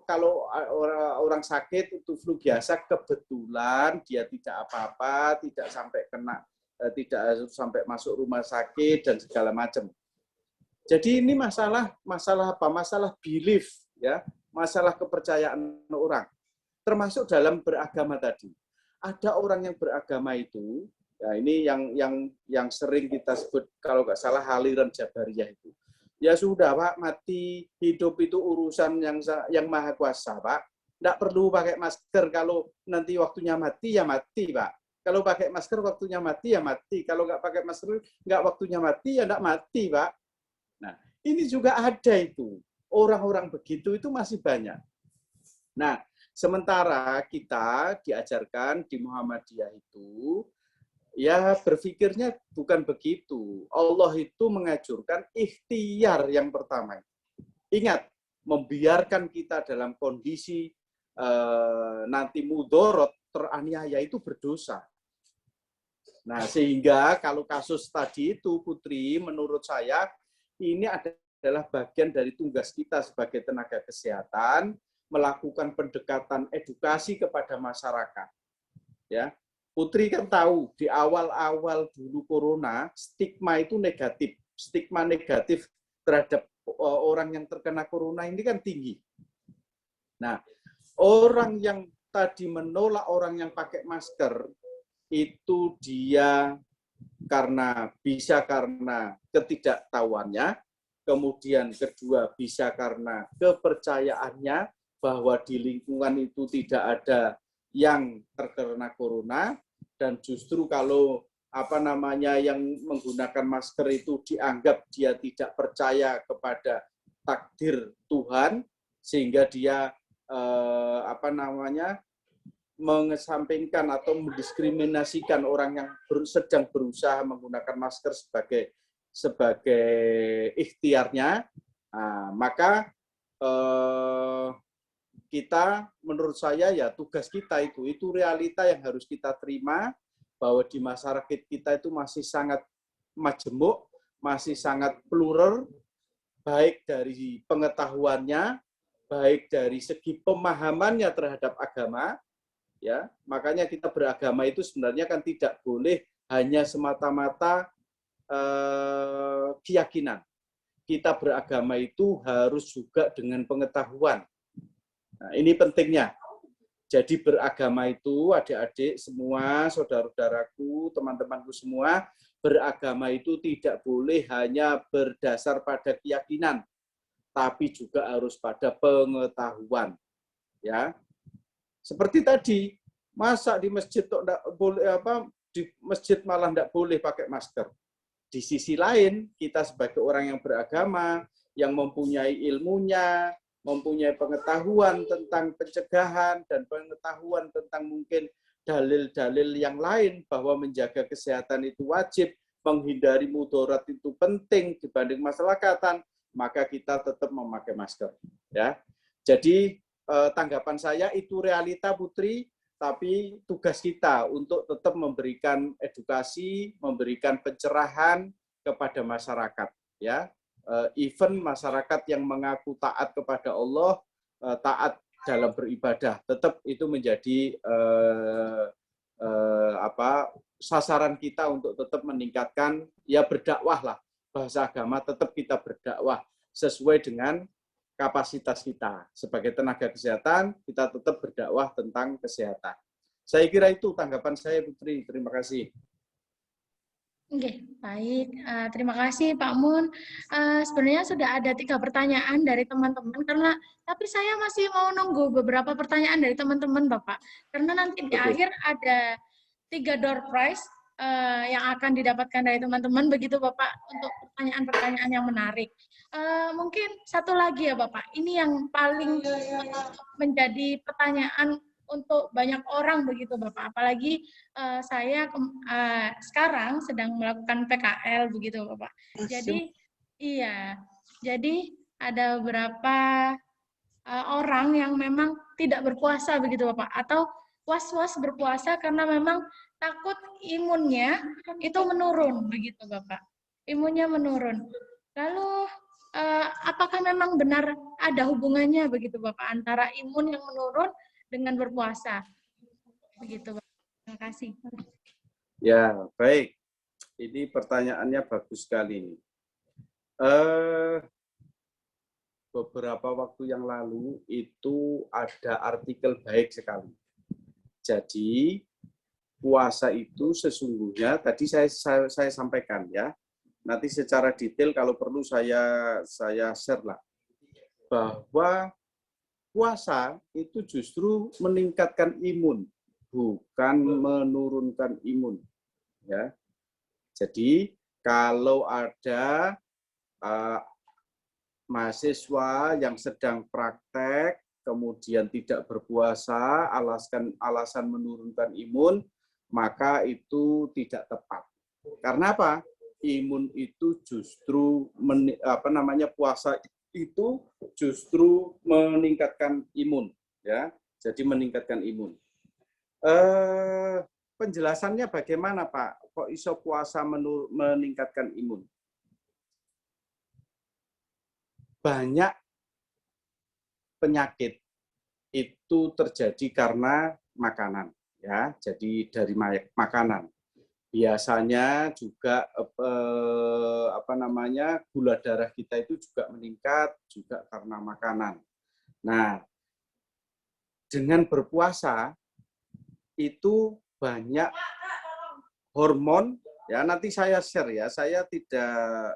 orang sakit itu flu biasa, kebetulan dia tidak apa-apa, tidak sampai kena, tidak sampai masuk rumah sakit dan segala macam. Jadi ini masalah apa? Masalah belief, ya, masalah kepercayaan orang. Termasuk dalam beragama tadi. Ada orang yang beragama itu, ya ini yang sering kita sebut kalau nggak salah aliran Jabariyah itu. Ya sudah, Pak, mati hidup itu urusan yang maha kuasa, Pak. Nggak perlu pakai masker, kalau nanti waktunya mati ya mati, Pak. Kalau pakai masker waktunya mati ya mati. Kalau nggak pakai masker nggak waktunya mati ya nggak mati, Pak. Nah, ini juga ada itu. Orang-orang begitu itu masih banyak. Nah, sementara kita diajarkan di Muhammadiyah itu, ya berpikirnya bukan begitu. Allah itu mengajurkan ikhtiar yang pertama. Ingat, membiarkan kita dalam kondisi nanti mudorot, teraniaya itu berdosa. Nah, sehingga kalau kasus tadi itu, Putri, menurut saya, ini adalah bagian dari tugas kita sebagai tenaga kesehatan, melakukan pendekatan edukasi kepada masyarakat. Ya, Putri kan tahu di awal-awal dulu corona stigma itu negatif, stigma negatif terhadap orang yang terkena corona ini kan tinggi. Nah, orang yang tadi menolak orang yang pakai masker itu dia bisa karena ketidaktahuannya, kemudian kedua bisa karena kepercayaannya bahwa di lingkungan itu tidak ada yang terkena corona, dan justru kalau yang menggunakan masker itu dianggap dia tidak percaya kepada takdir Tuhan, sehingga dia mengesampingkan atau mendiskriminasikan orang yang sedang berusaha menggunakan masker sebagai ikhtiarnya. Maka kita, menurut saya ya tugas kita itu realita yang harus kita terima, bahwa di masyarakat kita itu masih sangat majemuk, masih sangat plural, baik dari pengetahuannya, baik dari segi pemahamannya terhadap agama, ya. Makanya kita beragama itu sebenarnya kan tidak boleh hanya semata-mata keyakinan. Kita beragama itu harus juga dengan pengetahuan. Nah, ini pentingnya. Jadi beragama itu, adik-adik semua, saudara-saudaraku, teman-temanku semua, beragama itu tidak boleh hanya berdasar pada keyakinan, tapi juga harus pada pengetahuan. Ya, seperti tadi, masa di masjid di masjid malah tidak boleh pakai masker. Di sisi lain, kita sebagai orang yang beragama, yang mempunyai ilmunya, mempunyai pengetahuan tentang pencegahan dan pengetahuan tentang mungkin dalil-dalil yang lain bahwa menjaga kesehatan itu wajib, menghindari mudarat itu penting dibanding maslahatan, maka kita tetap memakai masker. Ya, jadi tanggapan saya itu realita, Putri, tapi tugas kita untuk tetap memberikan edukasi, memberikan pencerahan kepada masyarakat. Ya. Even masyarakat yang mengaku taat kepada Allah, taat dalam beribadah, tetap itu menjadi sasaran kita untuk tetap meningkatkan, ya berdakwah lah, bahasa agama tetap kita berdakwah sesuai dengan kapasitas kita sebagai tenaga kesehatan, kita tetap berdakwah tentang kesehatan. Saya kira itu tanggapan saya, Putri. Terima kasih. Oke, baik. Terima kasih Pak Mun. Sebenarnya sudah ada 3 pertanyaan dari teman-teman, tapi saya masih mau nunggu beberapa pertanyaan dari teman-teman, Bapak. Karena nanti di akhir ada 3 door prize yang akan didapatkan dari teman-teman, begitu Bapak, untuk pertanyaan-pertanyaan yang menarik. Mungkin satu lagi ya Bapak, ini yang paling menjadi pertanyaan untuk banyak orang begitu Bapak, apalagi saya sekarang sedang melakukan PKL begitu Bapak. Jadi jadi ada beberapa orang yang memang tidak berpuasa begitu Bapak, atau was-was berpuasa karena memang takut imunnya itu menurun begitu Bapak. Imunnya menurun. Lalu apakah memang benar ada hubungannya begitu Bapak antara imun yang menurun dengan berpuasa? Begitu, Pak. Terima kasih. Ya, baik. Ini pertanyaannya bagus sekali. Beberapa waktu yang lalu itu ada artikel baik sekali. Jadi, puasa itu sesungguhnya, tadi saya sampaikan ya, nanti secara detail kalau perlu saya share lah, bahwa puasa itu justru meningkatkan imun, bukan menurunkan imun. Ya. Jadi kalau ada mahasiswa yang sedang praktek, kemudian tidak berpuasa, alasan menurunkan imun, maka itu tidak tepat. Karena apa? Imun itu justru puasa itu justru meningkatkan imun, ya. Jadi meningkatkan imun. Penjelasannya bagaimana, Pak? Kok iso puasa meningkatkan imun? Banyak penyakit itu terjadi karena makanan, ya. Jadi dari makanan. Biasanya juga gula darah kita itu juga meningkat juga karena makanan. Nah, dengan berpuasa itu banyak hormon Ya, nanti saya share ya. Saya tidak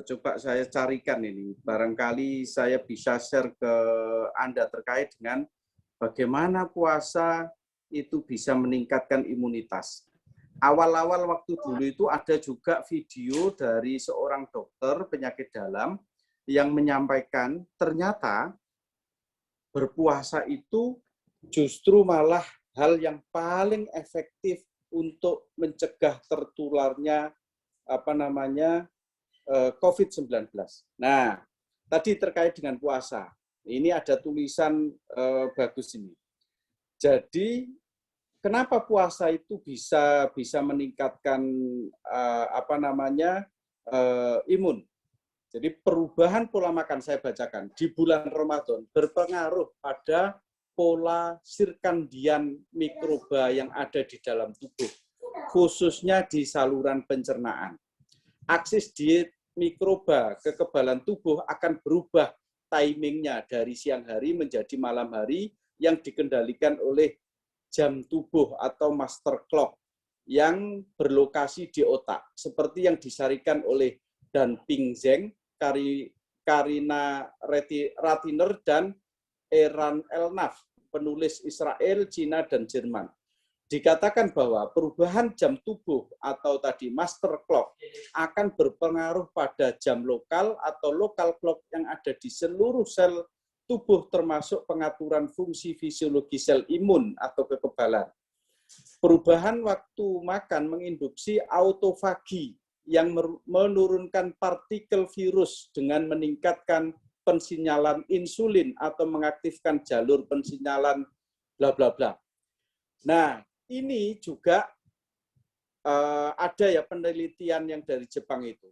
coba saya carikan ini. Barangkali saya bisa share ke Anda terkait dengan bagaimana puasa itu bisa meningkatkan imunitas. Awal-awal waktu dulu itu ada juga video dari seorang dokter penyakit dalam yang menyampaikan ternyata berpuasa itu justru malah hal yang paling efektif untuk mencegah tertularnya COVID-19. Nah, tadi terkait dengan puasa. Ini ada tulisan bagus ini. Jadi kenapa puasa itu bisa meningkatkan imun? Jadi perubahan pola makan saya bacakan di bulan Ramadan berpengaruh pada pola sirkandian mikroba yang ada di dalam tubuh, khususnya di saluran pencernaan. Aksis diet mikroba kekebalan tubuh akan berubah timingnya dari siang hari menjadi malam hari yang dikendalikan oleh jam tubuh atau master clock yang berlokasi di otak, seperti yang disarikan oleh Dan Ping Zheng, Karina Ratiner, dan Eran Elnaf, penulis Israel, Cina, dan Jerman. Dikatakan bahwa perubahan jam tubuh atau tadi master clock akan berpengaruh pada jam lokal atau local clock yang ada di seluruh sel tubuh, termasuk pengaturan fungsi fisiologi sel imun atau kekebalan. Perubahan waktu makan menginduksi autofagi yang menurunkan partikel virus dengan meningkatkan pensinyalan insulin atau mengaktifkan jalur pensinyalan bla bla bla. Nah, ini juga ada ya penelitian yang dari Jepang itu.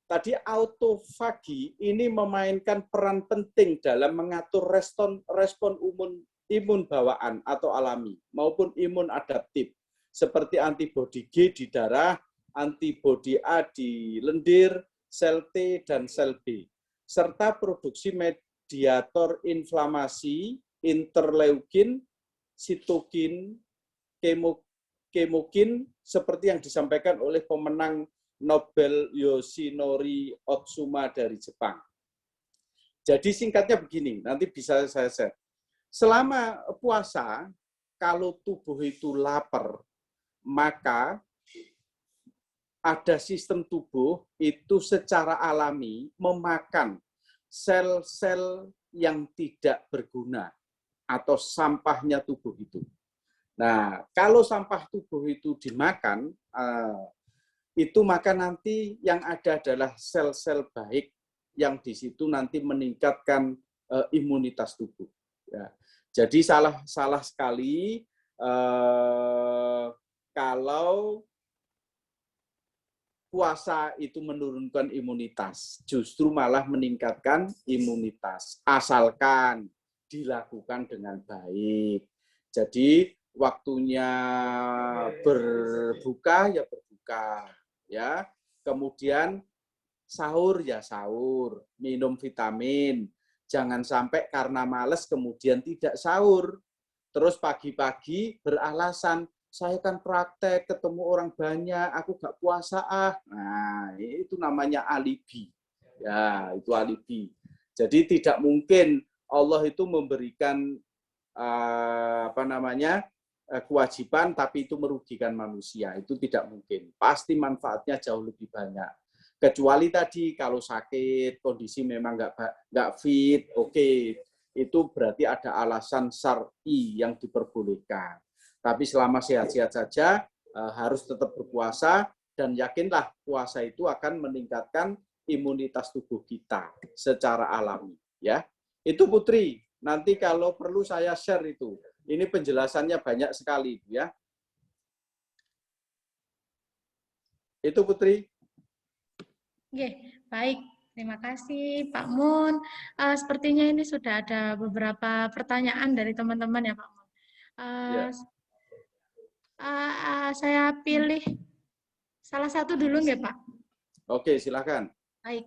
Tadi autofagi ini memainkan peran penting dalam mengatur respon imun bawaan atau alami maupun imun adaptif, seperti antibodi G di darah, antibodi A di lendir, sel T dan sel B, serta produksi mediator inflamasi, interleukin, sitokin, kemokin, seperti yang disampaikan oleh pemenang Nobel Yoshinori Otsuma dari Jepang. Jadi singkatnya begini, nanti bisa saya share. Selama puasa, kalau tubuh itu lapar, maka ada sistem tubuh itu secara alami memakan sel-sel yang tidak berguna atau sampahnya tubuh itu. Nah, kalau sampah tubuh itu dimakan, itu maka nanti yang ada adalah sel-sel baik yang di situ nanti meningkatkan imunitas tubuh. Ya. Jadi salah sekali kalau puasa itu menurunkan imunitas, justru malah meningkatkan imunitas, asalkan dilakukan dengan baik. Jadi waktunya berbuka ya berbuka, ya. Kemudian sahur ya sahur, minum vitamin. Jangan sampai karena malas kemudian tidak sahur. Terus pagi-pagi beralasan, saya kan praktek, ketemu orang banyak, aku gak puasa ah. Nah, itu namanya alibi. Ya, itu alibi. Jadi tidak mungkin Allah itu memberikan kewajiban tapi itu merugikan manusia. Itu tidak mungkin. Pasti manfaatnya jauh lebih banyak. Kecuali tadi kalau sakit, kondisi memang nggak fit, oke. Itu berarti ada alasan syar'i yang diperbolehkan. Tapi selama sehat-sehat saja, harus tetap berpuasa, dan yakinlah puasa itu akan meningkatkan imunitas tubuh kita secara alami. Ya, itu Putri. Nanti kalau perlu saya share itu. Ini penjelasannya banyak sekali, ya. Itu Putri. Oke, baik. Terima kasih Pak Mun. Sepertinya ini sudah ada beberapa pertanyaan dari teman-teman ya Pak Mun. Saya pilih salah satu dulu nggak Pak? Oke, silakan. Baik.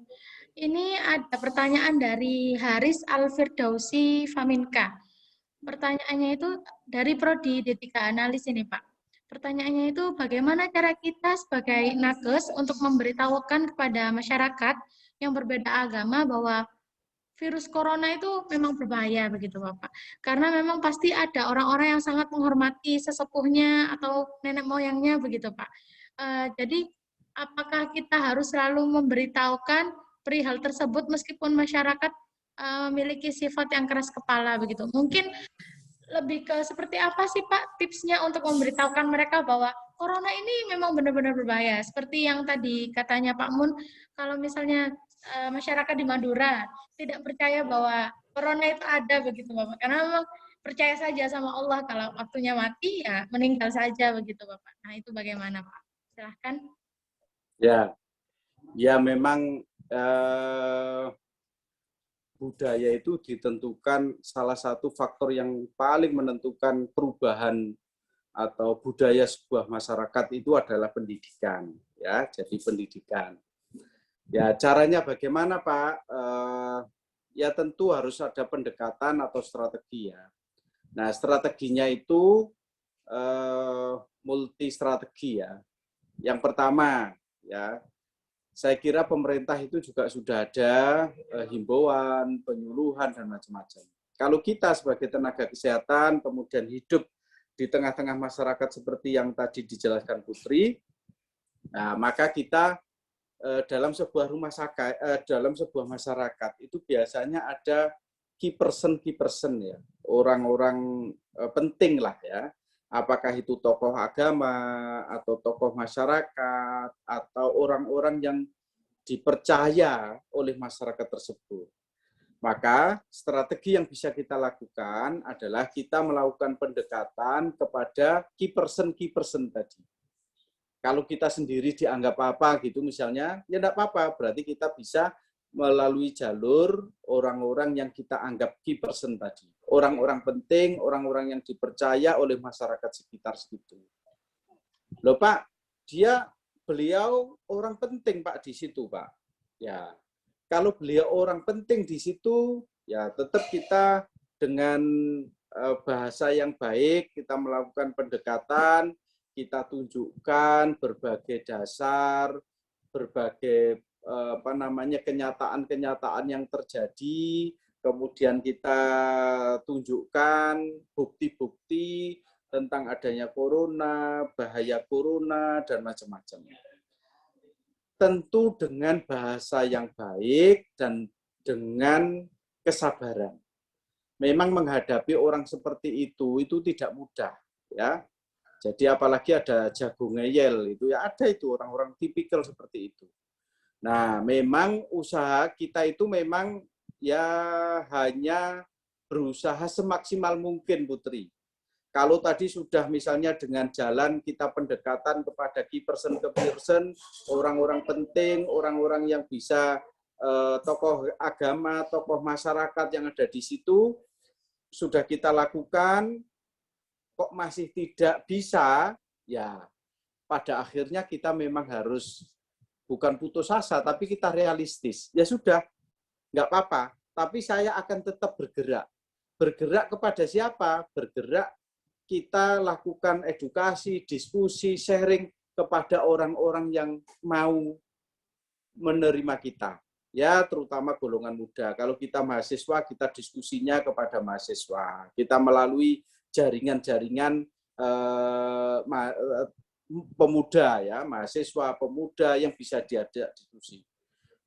Ini ada pertanyaan dari Haris Al-Firdausi Faminka. Pertanyaannya itu dari Prodi D3 Analis ini Pak. Pertanyaannya itu bagaimana cara kita sebagai nakes untuk memberitahukan kepada masyarakat yang berbeda agama bahwa virus corona itu memang berbahaya begitu Bapak. Karena memang pasti ada orang-orang yang sangat menghormati sesepuhnya atau nenek moyangnya begitu Pak. Jadi apakah kita harus selalu memberitahukan perihal tersebut meskipun masyarakat memiliki sifat yang keras kepala begitu. Mungkin lebih ke seperti apa sih Pak tipsnya untuk memberitahukan mereka bahwa corona ini memang benar-benar berbahaya. Seperti yang tadi katanya Pak Mun, kalau misalnya masyarakat di Madura tidak percaya bahwa corona itu ada begitu Bapak. Karena memang percaya saja sama Allah, kalau waktunya mati ya meninggal saja begitu Bapak. Nah itu bagaimana Pak? Silahkan. Ya memang budaya itu ditentukan, salah satu faktor yang paling menentukan perubahan atau budaya sebuah masyarakat itu adalah pendidikan, ya. Jadi pendidikan. Ya caranya bagaimana Pak? Ya tentu harus ada pendekatan atau strategi ya. Nah strateginya itu multi strategi ya. Yang pertama ya, saya kira pemerintah itu juga sudah ada himbauan, penyuluhan, dan macam-macam. Kalau kita sebagai tenaga kesehatan kemudian hidup di tengah-tengah masyarakat seperti yang tadi dijelaskan Putri, nah, maka kita dalam sebuah dalam sebuah masyarakat itu biasanya ada key person ya, orang-orang penting lah ya. Apakah itu tokoh agama, atau tokoh masyarakat, atau orang-orang yang dipercaya oleh masyarakat tersebut. Maka strategi yang bisa kita lakukan adalah kita melakukan pendekatan kepada key person tadi. Kalau kita sendiri dianggap apa gitu misalnya, ya enggak apa-apa, berarti kita bisa melalui jalur orang-orang yang kita anggap key person tadi. Orang-orang penting, orang-orang yang dipercaya oleh masyarakat sekitar situ. Loh Pak, beliau orang penting Pak di situ Pak. Ya, kalau beliau orang penting di situ, ya tetap kita dengan bahasa yang baik, kita melakukan pendekatan, kita tunjukkan berbagai dasar, berbagai kenyataan-kenyataan yang terjadi, kemudian kita tunjukkan bukti-bukti tentang adanya corona, bahaya corona, dan macam-macam. Tentu dengan bahasa yang baik dan dengan kesabaran. Memang menghadapi orang seperti itu tidak mudah, ya. Jadi apalagi ada jago ngeyel, itu ya ada itu orang-orang tipikal seperti itu. Nah, memang usaha kita itu memang ya hanya berusaha semaksimal mungkin, Putri. Kalau tadi sudah misalnya dengan jalan kita pendekatan kepada key person ke person, orang-orang penting, orang-orang yang bisa tokoh agama, tokoh masyarakat yang ada di situ, sudah kita lakukan, kok masih tidak bisa, ya pada akhirnya kita memang harus bukan putus asa, tapi kita realistis. Ya sudah, nggak apa-apa, tapi saya akan tetap bergerak. Bergerak kepada siapa? Bergerak kita lakukan edukasi, diskusi, sharing kepada orang-orang yang mau menerima kita. Ya, terutama golongan muda. Kalau kita mahasiswa, kita diskusinya kepada mahasiswa. Kita melalui jaringan-jaringan pemuda, ya, mahasiswa, pemuda yang bisa diajak diskusi.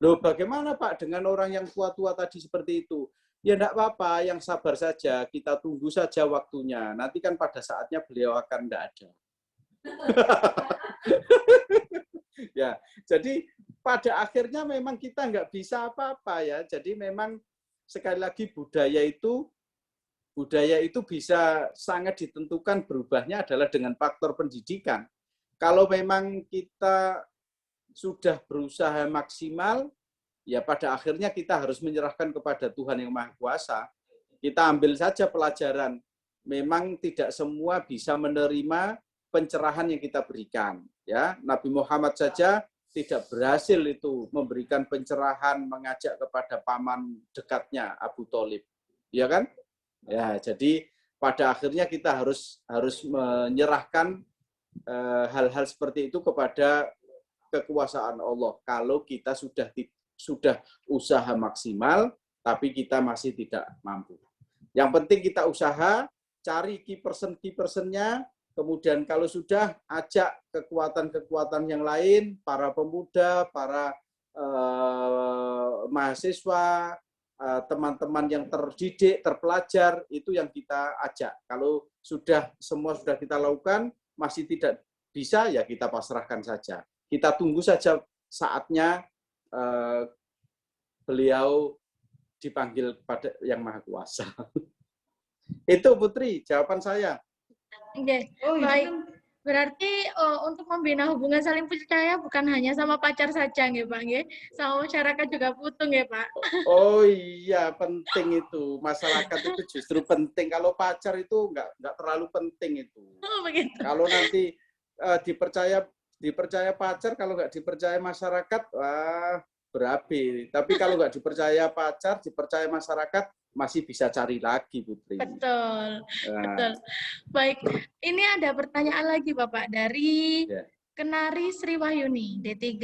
Loh, bagaimana Pak dengan orang yang tua-tua tadi seperti itu? Ya enggak apa-apa, yang sabar saja, kita tunggu saja waktunya. Nanti kan pada saatnya beliau akan enggak ada. Ya, jadi pada akhirnya memang kita enggak bisa apa-apa ya. Jadi memang sekali lagi budaya itu bisa sangat ditentukan berubahnya adalah dengan faktor pendidikan. Kalau memang kita sudah berusaha maksimal, ya pada akhirnya kita harus menyerahkan kepada Tuhan yang Maha Kuasa. Kita ambil saja pelajaran. Memang tidak semua bisa menerima pencerahan yang kita berikan. Ya, Nabi Muhammad saja tidak berhasil itu memberikan pencerahan, mengajak kepada paman dekatnya Abu Thalib. Ya kan? Ya, jadi pada akhirnya kita harus menyerahkan hal-hal seperti itu kepada kekuasaan Allah. Kalau kita sudah usaha maksimal, tapi kita masih tidak mampu. Yang penting kita usaha, cari key person-nya, kemudian kalau sudah, ajak kekuatan-kekuatan yang lain, para pemuda, para mahasiswa, teman-teman yang terdidik, terpelajar, itu yang kita ajak. Kalau semua sudah kita lakukan, masih tidak bisa, ya kita pasrahkan saja. Kita tunggu saja saatnya beliau dipanggil pada Yang Maha Kuasa. Itu Putri, jawaban saya. Oke, baik. Berarti untuk membina hubungan saling percaya bukan hanya sama pacar saja, nggih Pak, nggih. Sama masyarakat juga butuh, nggih Pak. Oh iya, penting itu. Masyarakat itu justru penting. Kalau pacar itu nggak terlalu penting itu. Oh, begitu. Kalau nanti dipercaya pacar, kalau nggak dipercaya masyarakat, wah berapi. Tapi kalau nggak dipercaya pacar, dipercaya masyarakat, masih bisa cari lagi, Putri. Betul, betul. Baik, ini ada pertanyaan lagi, Bapak, dari Kenari Sri Wahyuni, D3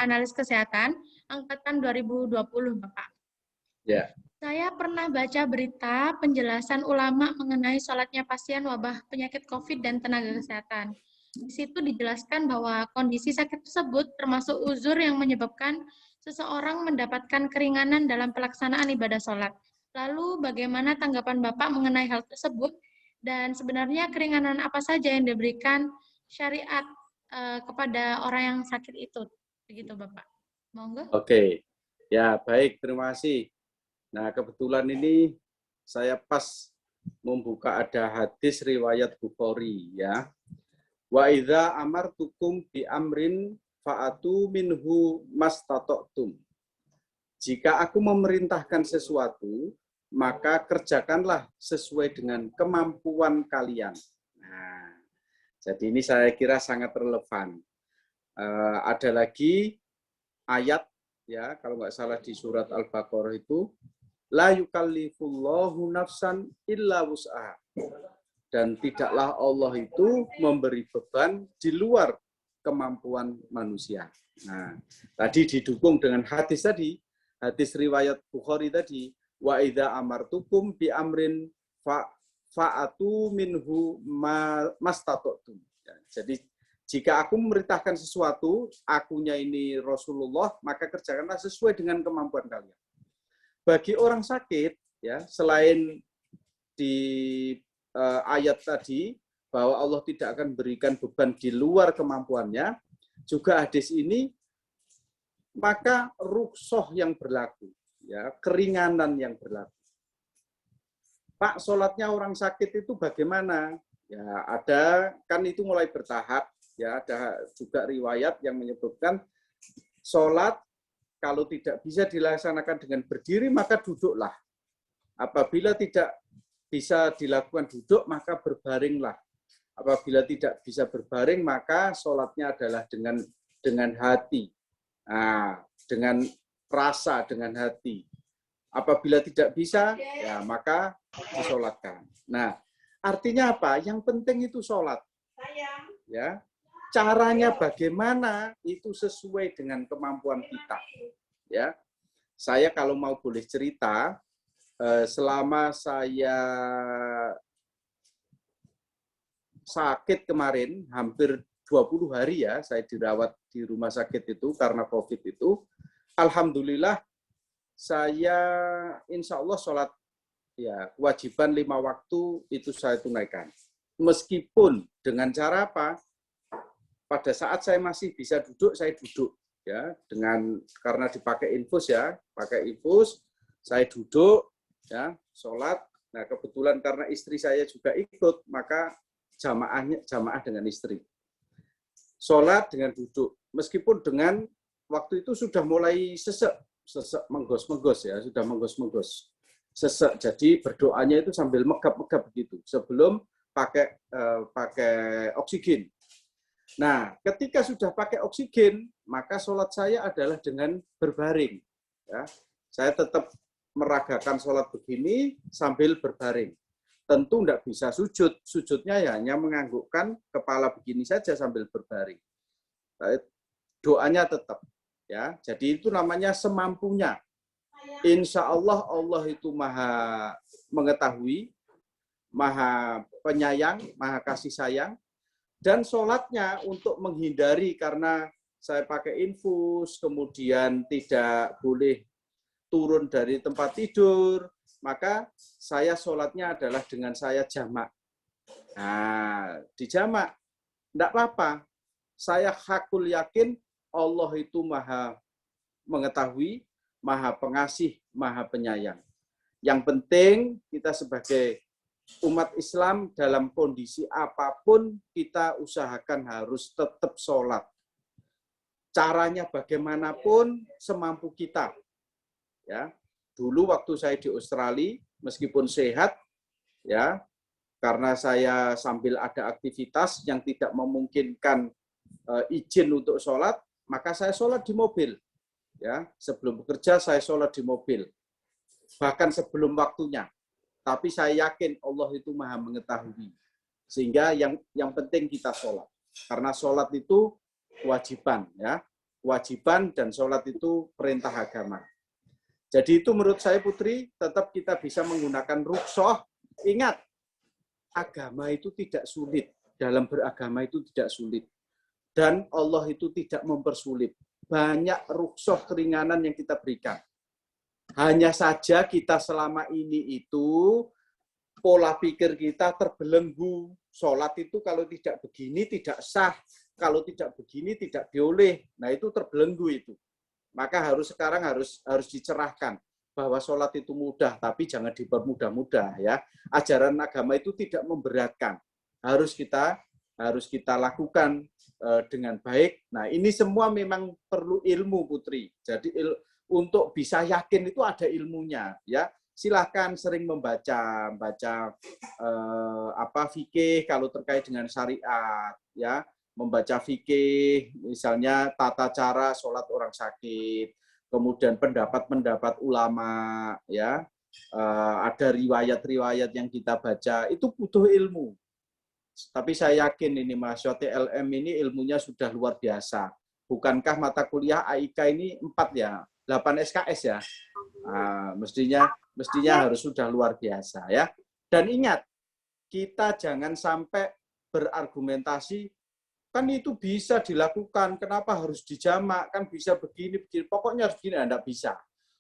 Analis Kesehatan, Angkatan 2020, Bapak. Ya. Saya pernah baca berita penjelasan ulama mengenai sholatnya pasien wabah penyakit COVID dan tenaga kesehatan. Di situ dijelaskan bahwa kondisi sakit tersebut termasuk uzur yang menyebabkan seseorang mendapatkan keringanan dalam pelaksanaan ibadah sholat. Lalu bagaimana tanggapan Bapak mengenai hal tersebut dan sebenarnya keringanan apa saja yang diberikan syariat kepada orang yang sakit itu? Begitu Bapak. Monggo. Oke. Ya, baik, terima kasih. Nah, kebetulan ini saya pas membuka ada hadis riwayat Bukhari ya. Wa idza amartukum bi amrin fa'atu minhu mastata'tum. Jika aku memerintahkan sesuatu, maka kerjakanlah sesuai dengan kemampuan kalian. Nah, jadi ini saya kira sangat relevan. Ada lagi ayat ya, kalau nggak salah di surat Al-Baqarah itu, la yukallifullahu nafsan illa wus'aha. Dan tidaklah Allah itu memberi beban di luar kemampuan manusia. Nah, tadi didukung dengan hadis tadi, hadis riwayat Bukhari tadi, wa idza amartukum bi amrin fa'atu minhu mastata'tum. Ya, jadi jika aku memerintahkan sesuatu, akunya ini Rasulullah, maka kerjakanlah sesuai dengan kemampuan kalian. Bagi orang sakit, ya selain di ayat tadi bahwa Allah tidak akan berikan beban di luar kemampuannya, juga hadis ini maka rukhsah yang berlaku, ya keringanan yang berlaku. Pak, sholatnya orang sakit itu bagaimana? Ya ada, kan itu mulai bertahap, ya ada juga riwayat yang menyebutkan sholat kalau tidak bisa dilaksanakan dengan berdiri maka duduklah. Apabila tidak bisa dilakukan duduk, maka berbaringlah. Apabila tidak bisa berbaring, maka sholatnya adalah dengan hati. Nah, dengan rasa, dengan hati. Apabila tidak bisa, ya maka disolatkan. Nah, artinya apa? Yang penting itu sholat. Ya, caranya bagaimana itu sesuai dengan kemampuan kita. Ya, saya kalau mau boleh cerita, selama saya sakit kemarin, hampir 20 hari ya, saya dirawat di rumah sakit itu karena COVID itu. Alhamdulillah, saya insya Allah sholat ya kewajiban 5 waktu itu saya tunaikan. Meskipun dengan cara apa? Pada saat saya masih bisa duduk, saya duduk ya karena dipakai infus ya, pakai infus, saya duduk. Ya, sholat. Nah, kebetulan karena istri saya juga ikut, maka jamaah dengan istri. Sholat dengan duduk. Meskipun dengan waktu itu sudah mulai sesek menggos-menggos ya, sudah menggos-menggos. Sesek. Jadi berdoanya itu sambil megap-megap begitu sebelum pakai oksigen. Nah, ketika sudah pakai oksigen, maka sholat saya adalah dengan berbaring. Ya, saya tetap meragakan sholat begini sambil berbaring. tentu tidak bisa sujud. Sujudnya ya hanya menganggukkan kepala begini saja sambil berbaring. Doanya tetap. Ya, jadi itu namanya semampunya. Insya Allah Allah itu maha mengetahui, maha penyayang, maha kasih sayang. Dan sholatnya untuk menghindari karena saya pakai infus, kemudian tidak boleh turun dari tempat tidur, maka saya sholatnya adalah dengan saya jamak. Nah, di jamak, tidak apa-apa. Saya hakul yakin Allah itu maha mengetahui, maha pengasih, maha penyayang. Yang penting kita sebagai umat Islam dalam kondisi apapun kita usahakan harus tetap sholat. Caranya bagaimanapun semampu kita. Ya, dulu waktu saya di Australia, meskipun sehat, ya, karena saya sambil ada aktivitas yang tidak memungkinkan izin untuk sholat, maka saya sholat di mobil. Ya, sebelum bekerja saya sholat di mobil, bahkan sebelum waktunya. Tapi saya yakin Allah itu maha mengetahui, sehingga yang penting kita sholat, karena sholat itu kewajiban, ya, kewajiban dan sholat itu perintah agama. Jadi itu menurut saya Putri, tetap kita bisa menggunakan rukhsah. Ingat, agama itu tidak sulit. Dalam beragama itu tidak sulit. Dan Allah itu tidak mempersulit. Banyak rukhsah keringanan yang kita berikan. Hanya saja kita selama ini itu, pola pikir kita terbelenggu. Sholat itu kalau tidak begini tidak sah. Kalau tidak begini tidak boleh. Nah itu terbelenggu itu. Maka sekarang harus dicerahkan bahwa sholat itu mudah, tapi jangan dipermudah-mudah ya. Ajaran agama itu tidak memberatkan, harus kita lakukan dengan baik. Nah ini semua memang perlu ilmu Putri. Jadi untuk bisa yakin itu ada ilmunya ya. Silahkan sering membaca fikih kalau terkait dengan syariat ya. Membaca fikih, misalnya tata cara sholat orang sakit, kemudian pendapat-pendapat ulama, ya, ada riwayat-riwayat yang kita baca, itu butuh ilmu. Tapi saya yakin ini Mas TLM ini ilmunya sudah luar biasa. Bukankah mata kuliah AIK ini 4 ya, 8 SKS ya? Nah, mestinya harus sudah luar biasa ya. Dan ingat, kita jangan sampai berargumentasi kan itu bisa dilakukan, kenapa harus dijamak, kan bisa begini, pokoknya harus begini, tidak bisa.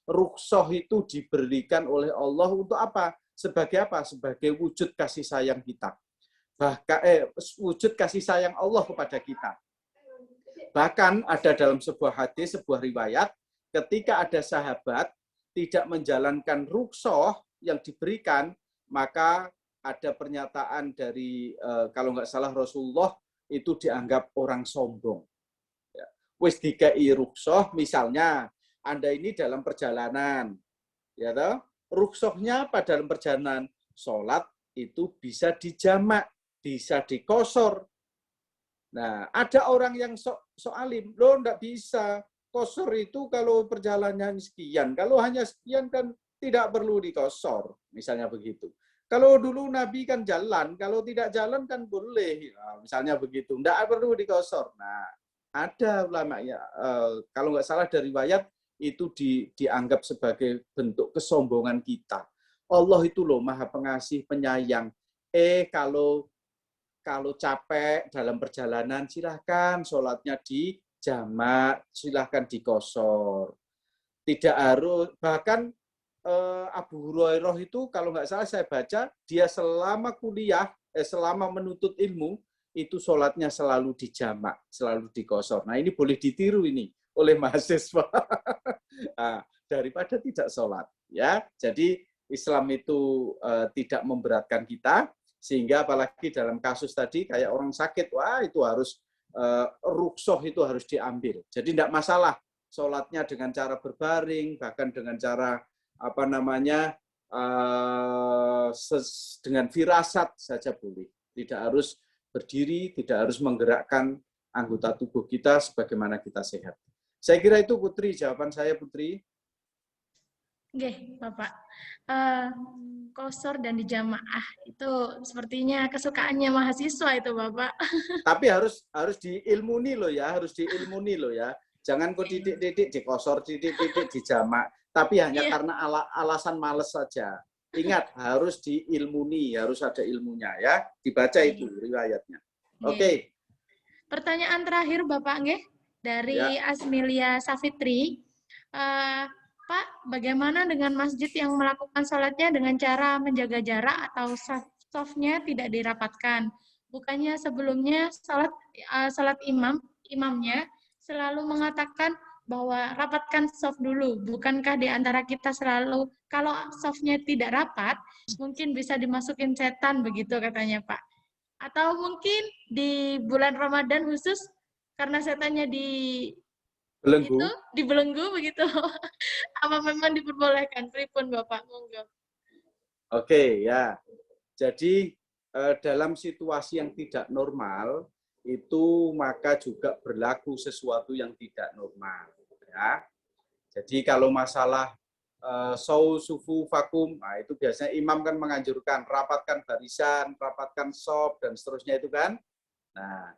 Rukhsah itu diberikan oleh Allah untuk apa? Sebagai apa? Sebagai wujud kasih sayang kita. Wujud kasih sayang Allah kepada kita. Bahkan ada dalam sebuah hadis, sebuah riwayat, ketika ada sahabat tidak menjalankan rukhsah yang diberikan, maka ada pernyataan dari, kalau nggak salah Rasulullah, itu dianggap orang sombong. Wis dikai rukhsah, misalnya Anda ini dalam perjalanan, ya toh? Rukhsahnya pada dalam perjalanan sholat itu bisa dijamak, bisa dikosor. Nah, ada orang yang alim, loh enggak bisa. Kosor itu kalau perjalanan sekian, kalau hanya sekian kan tidak perlu dikosor, misalnya begitu. Kalau dulu Nabi kan jalan, kalau tidak jalan kan boleh, misalnya begitu. Tidak perlu dikosor. Nah, ada ulama ya, kalau nggak salah dari riwayat itu dianggap sebagai bentuk kesombongan kita. Allah itu loh maha pengasih, penyayang. Kalau capek dalam perjalanan, silahkan sholatnya dijamak, silahkan dikosor. Tidak harus, bahkan Abu Hurairah itu kalau nggak salah saya baca, dia selama kuliah, selama menuntut ilmu, itu sholatnya selalu dijamak, selalu dikosor. Nah ini boleh ditiru ini oleh mahasiswa. Nah, daripada tidak sholat. Ya, jadi Islam itu tidak memberatkan kita, sehingga apalagi dalam kasus tadi, kayak orang sakit, wah itu harus, rukhsah itu harus diambil. Jadi tidak masalah, sholatnya dengan cara berbaring, bahkan dengan cara dengan firasat saja boleh. Tidak harus berdiri, tidak harus menggerakkan anggota tubuh kita sebagaimana kita sehat. Saya kira itu Putri, jawaban saya Putri. Nggih, Bapak. Qosor dan dijamaah itu sepertinya kesukaannya mahasiswa itu, Bapak. Tapi harus diilmuni loh ya, harus diilmuni loh ya. Jangan kok titik-titik dikosor, titik-titik dijamak, tapi hanya karena alasan males saja. Ingat, harus diilmuni, harus ada ilmunya ya. Dibaca itu riwayatnya. Oke. Pertanyaan terakhir Bapak nggih dari Asmilia Safitri. Pak, bagaimana dengan masjid yang melakukan sholatnya dengan cara menjaga jarak atau softnya tidak dirapatkan? Bukannya sebelumnya sholat imamnya selalu mengatakan bahwa rapatkan soft dulu. Bukankah di antara kita selalu kalau softnya tidak rapat, mungkin bisa dimasukin setan begitu katanya Pak. Atau mungkin di bulan Ramadan khusus karena setannya belenggu. Itu dibelenggu begitu. Apa memang diperbolehkan? Pripun Bapak, monggo. Oke, ya. Jadi dalam situasi yang tidak normal itu maka juga berlaku sesuatu yang tidak normal, ya. Jadi kalau masalah sufu vakum, nah itu biasanya imam kan menganjurkan rapatkan barisan, rapatkan shaf dan seterusnya itu kan. Nah,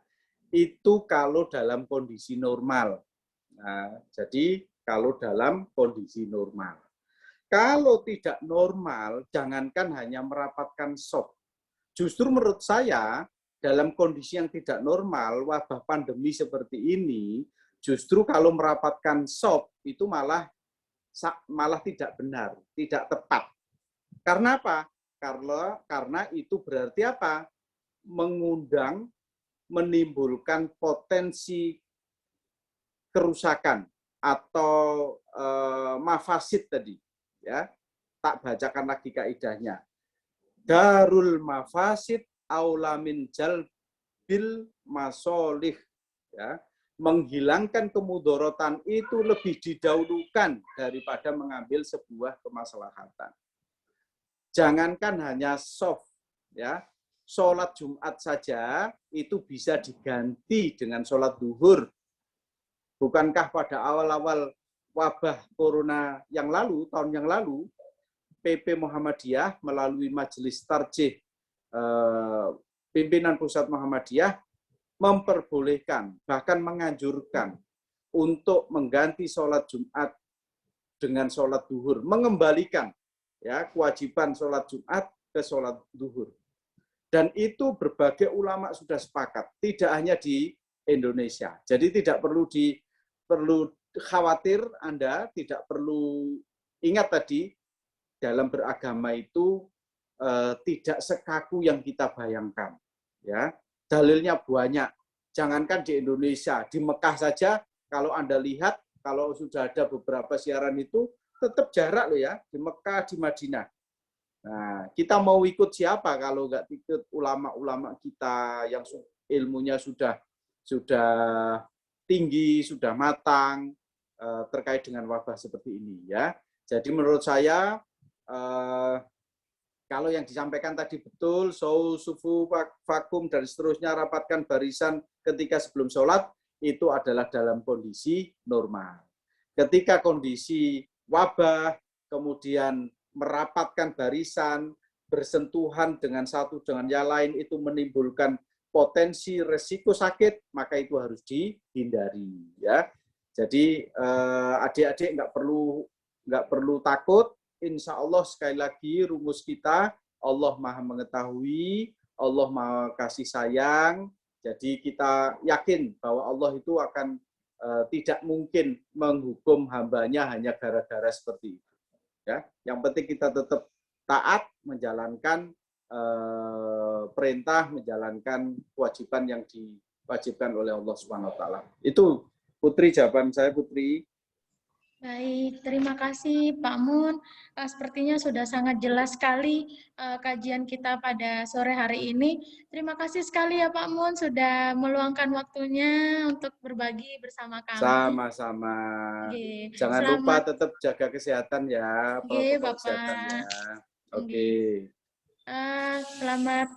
itu kalau dalam kondisi normal. Nah, jadi kalau dalam kondisi normal. Kalau tidak normal, jangankan hanya merapatkan shaf. Justru menurut saya, dalam kondisi yang tidak normal, wabah pandemi seperti ini, justru kalau merapatkan shaf itu malah tidak benar, tidak tepat. Karena apa? Karena itu berarti apa? Menimbulkan potensi kerusakan atau mafasid tadi, ya. Tak bacakan lagi kaidahnya. Darul mafasid aula min jalbil masolih, ya. Menghilangkan kemudorotan itu lebih didahulukan daripada mengambil sebuah kemaslahatan. Jangankan hanya soft, ya. Sholat Jumat saja itu bisa diganti dengan sholat duhur. Bukankah pada awal-awal wabah corona yang lalu, tahun yang lalu, PP Muhammadiyah melalui Majelis Tarjih Pimpinan Pusat Muhammadiyah memperbolehkan, bahkan menganjurkan untuk mengganti sholat Jumat dengan sholat duhur, mengembalikan ya kewajiban sholat Jumat ke sholat duhur. Dan itu berbagai ulama sudah sepakat, tidak hanya di Indonesia. Jadi tidak perlu khawatir Anda, tidak perlu ingat tadi, dalam beragama itu tidak sekaku yang kita bayangkan. Ya, dalilnya banyak. Jangankan di Indonesia, di Mekah saja, kalau Anda lihat, kalau sudah ada beberapa siaran itu, tetap jarak loh ya, di Mekah, di Madinah. Nah, kita mau ikut siapa kalau nggak ikut ulama-ulama kita yang ilmunya sudah tinggi, sudah matang terkait dengan wabah seperti ini ya. Jadi menurut saya kalau yang disampaikan tadi betul, sufu vakum dan seterusnya, rapatkan barisan ketika sebelum sholat, itu adalah dalam kondisi normal. Ketika kondisi wabah, kemudian merapatkan barisan, bersentuhan dengan satu dengan yang lain, itu menimbulkan potensi resiko sakit, maka itu harus dihindari. Ya. Jadi adik-adik nggak perlu takut. Insya Allah sekali lagi rumus kita, Allah Maha mengetahui, Allah Maha kasih sayang. Jadi kita yakin bahwa Allah itu akan tidak mungkin menghukum hambanya hanya gara-gara seperti itu. Ya, yang penting kita tetap taat menjalankan perintah, menjalankan kewajiban yang diwajibkan oleh Allah Subhanahu Wa Taala. Itu Putri jawaban saya, Putri. Baik, terima kasih Pak Mun. Sepertinya sudah sangat jelas sekali kajian kita pada sore hari ini. Terima kasih sekali ya Pak Mun sudah meluangkan waktunya untuk berbagi bersama kami. Sama-sama. Jangan lupa tetap jaga kesehatan ya, protokol kesehatannya. Oke. Selamat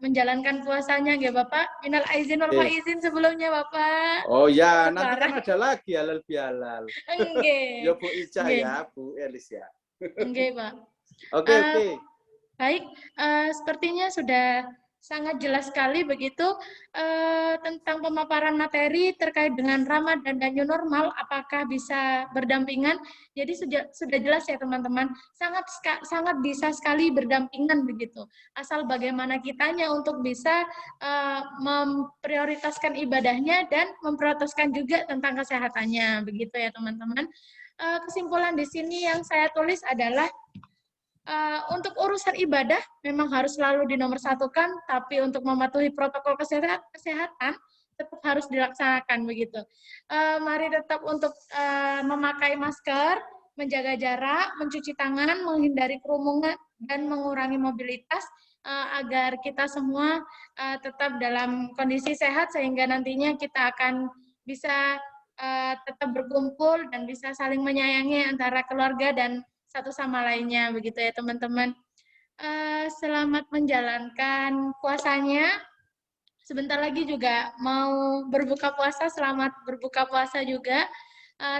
menjalankan puasanya ya Bapak. Minal aizin wal faizin sebelumnya Bapak. Oh ya, nanti kan ada lagi halal bihalal. Enggak. Ya Bu Ica ya, Bu Elis ya. Enggak, Pak. Oke, oke. Baik, sepertinya sudah sangat jelas sekali begitu tentang pemaparan materi terkait dengan Ramadan dan new normal, apakah bisa berdampingan. Jadi sudah jelas ya teman-teman, sangat bisa sekali berdampingan begitu. Asal bagaimana kitanya untuk bisa memprioritaskan ibadahnya dan memprioritaskan juga tentang kesehatannya, begitu ya teman-teman. Kesimpulan di sini yang saya tulis adalah untuk urusan ibadah memang harus selalu dinomorsatukan, tapi untuk mematuhi protokol kesehatan tetap harus dilaksanakan begitu. Mari tetap untuk memakai masker, menjaga jarak, mencuci tangan, menghindari kerumunan, dan mengurangi mobilitas agar kita semua tetap dalam kondisi sehat sehingga nantinya kita akan bisa tetap berkumpul dan bisa saling menyayangi antara keluarga dan satu sama lainnya, begitu ya teman-teman. Selamat menjalankan puasanya. Sebentar lagi juga mau berbuka puasa, selamat berbuka puasa juga.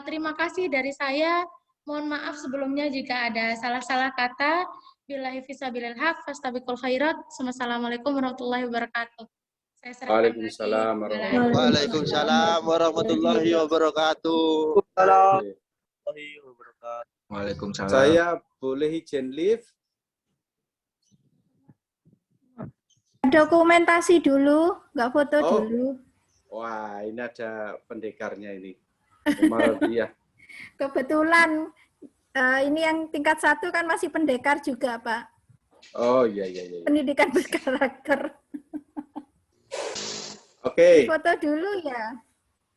Terima kasih dari saya. Mohon maaf sebelumnya jika ada salah-salah kata. Billahi fisabilil haq, fastabiqul khairat. Wassalamualaikum warahmatullahi wabarakatuh. Waalaikumsalam warahmatullahi wabarakatuh. Waalaikumsalam. Saya boleh izin live? Dokumentasi dulu, nggak foto dulu. Wah, ini ada pendekarnya ini. Dia. Kebetulan ini yang tingkat 1 kan masih pendekar juga, Pak. Oh iya. Pendidikan berkarakter. Oke. Foto dulu ya.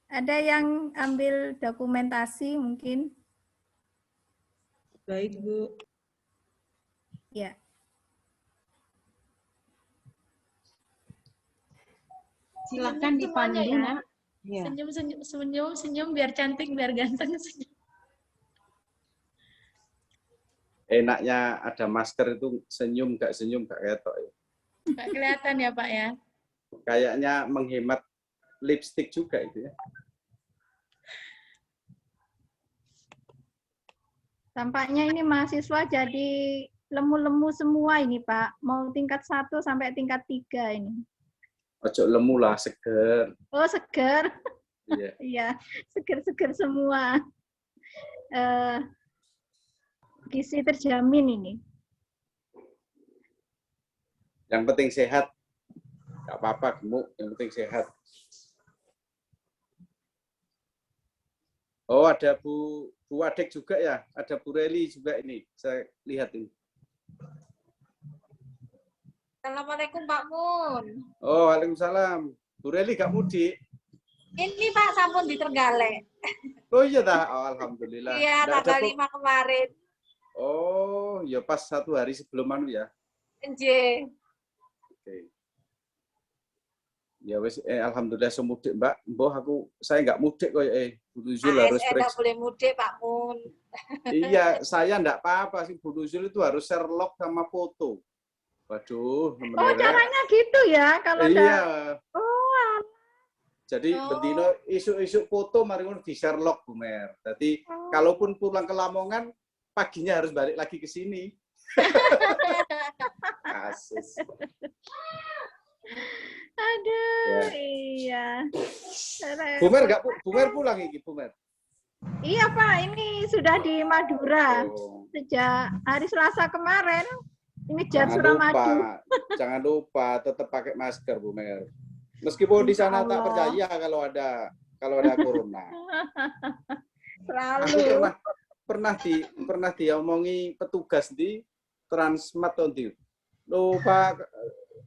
Ada yang ambil dokumentasi mungkin. Baik, Bu. Ya. Silakan dipandu. Ya. Senyum biar cantik, biar ganteng. Enaknya ada masker itu senyum gak ketok ya. Nggak kelihatan ya Pak ya. Kayaknya menghemat lipstik juga itu ya. Tampaknya ini mahasiswa jadi lemu-lemu semua ini Pak. Mau tingkat 1 sampai tingkat 3 ini. Ojo lemu lah, seger. Oh seger. Iya. Iya, seger-seger semua. Gizi terjamin ini. Yang penting sehat. Gak apa-apa gemuk, yang penting sehat. Oh, ada Bu Adek juga ya, ada Bu Reli juga ini. Saya lihat ini. Assalamualaikum Pak Mun. Oh, waalaikumsalam. Bu Reli gak mudik? Ini Pak sampun di Trenggalek. Oh iya dah, oh, alhamdulillah. Iya, tanggal 5 kemarin. Oh, ya pas 1 hari sebelum anu ya. Nggih. Oke. Ya wes, alhamdulillah semudik Mbak. Saya nggak mudik kok Bu Nuzul harus nggak boleh mudik Pak Mun. Iya, saya nggak apa-apa sih. Bu Nuzul itu harus share log sama foto. Waduh. Oh, caranya gitu ya kalau iya. Oh. Jadi bendino isu-isu foto mari ngono di share log Bu Mer. Jadi kalaupun pulang ke Lamongan paginya harus balik lagi ke sini. Kasus. Aduh, iya. Bu Mer pulang iki, Bu Mer. Iya Pak, ini sudah di Madura sejak hari Selasa kemarin. Ini Jar Suramadu. Jangan lupa tetap pakai masker Bu Mer. Meskipun di sana tak percaya kalau ada corona. Selalu. Aku pernah diomongi petugas di Transmart nanti. Loh Pak,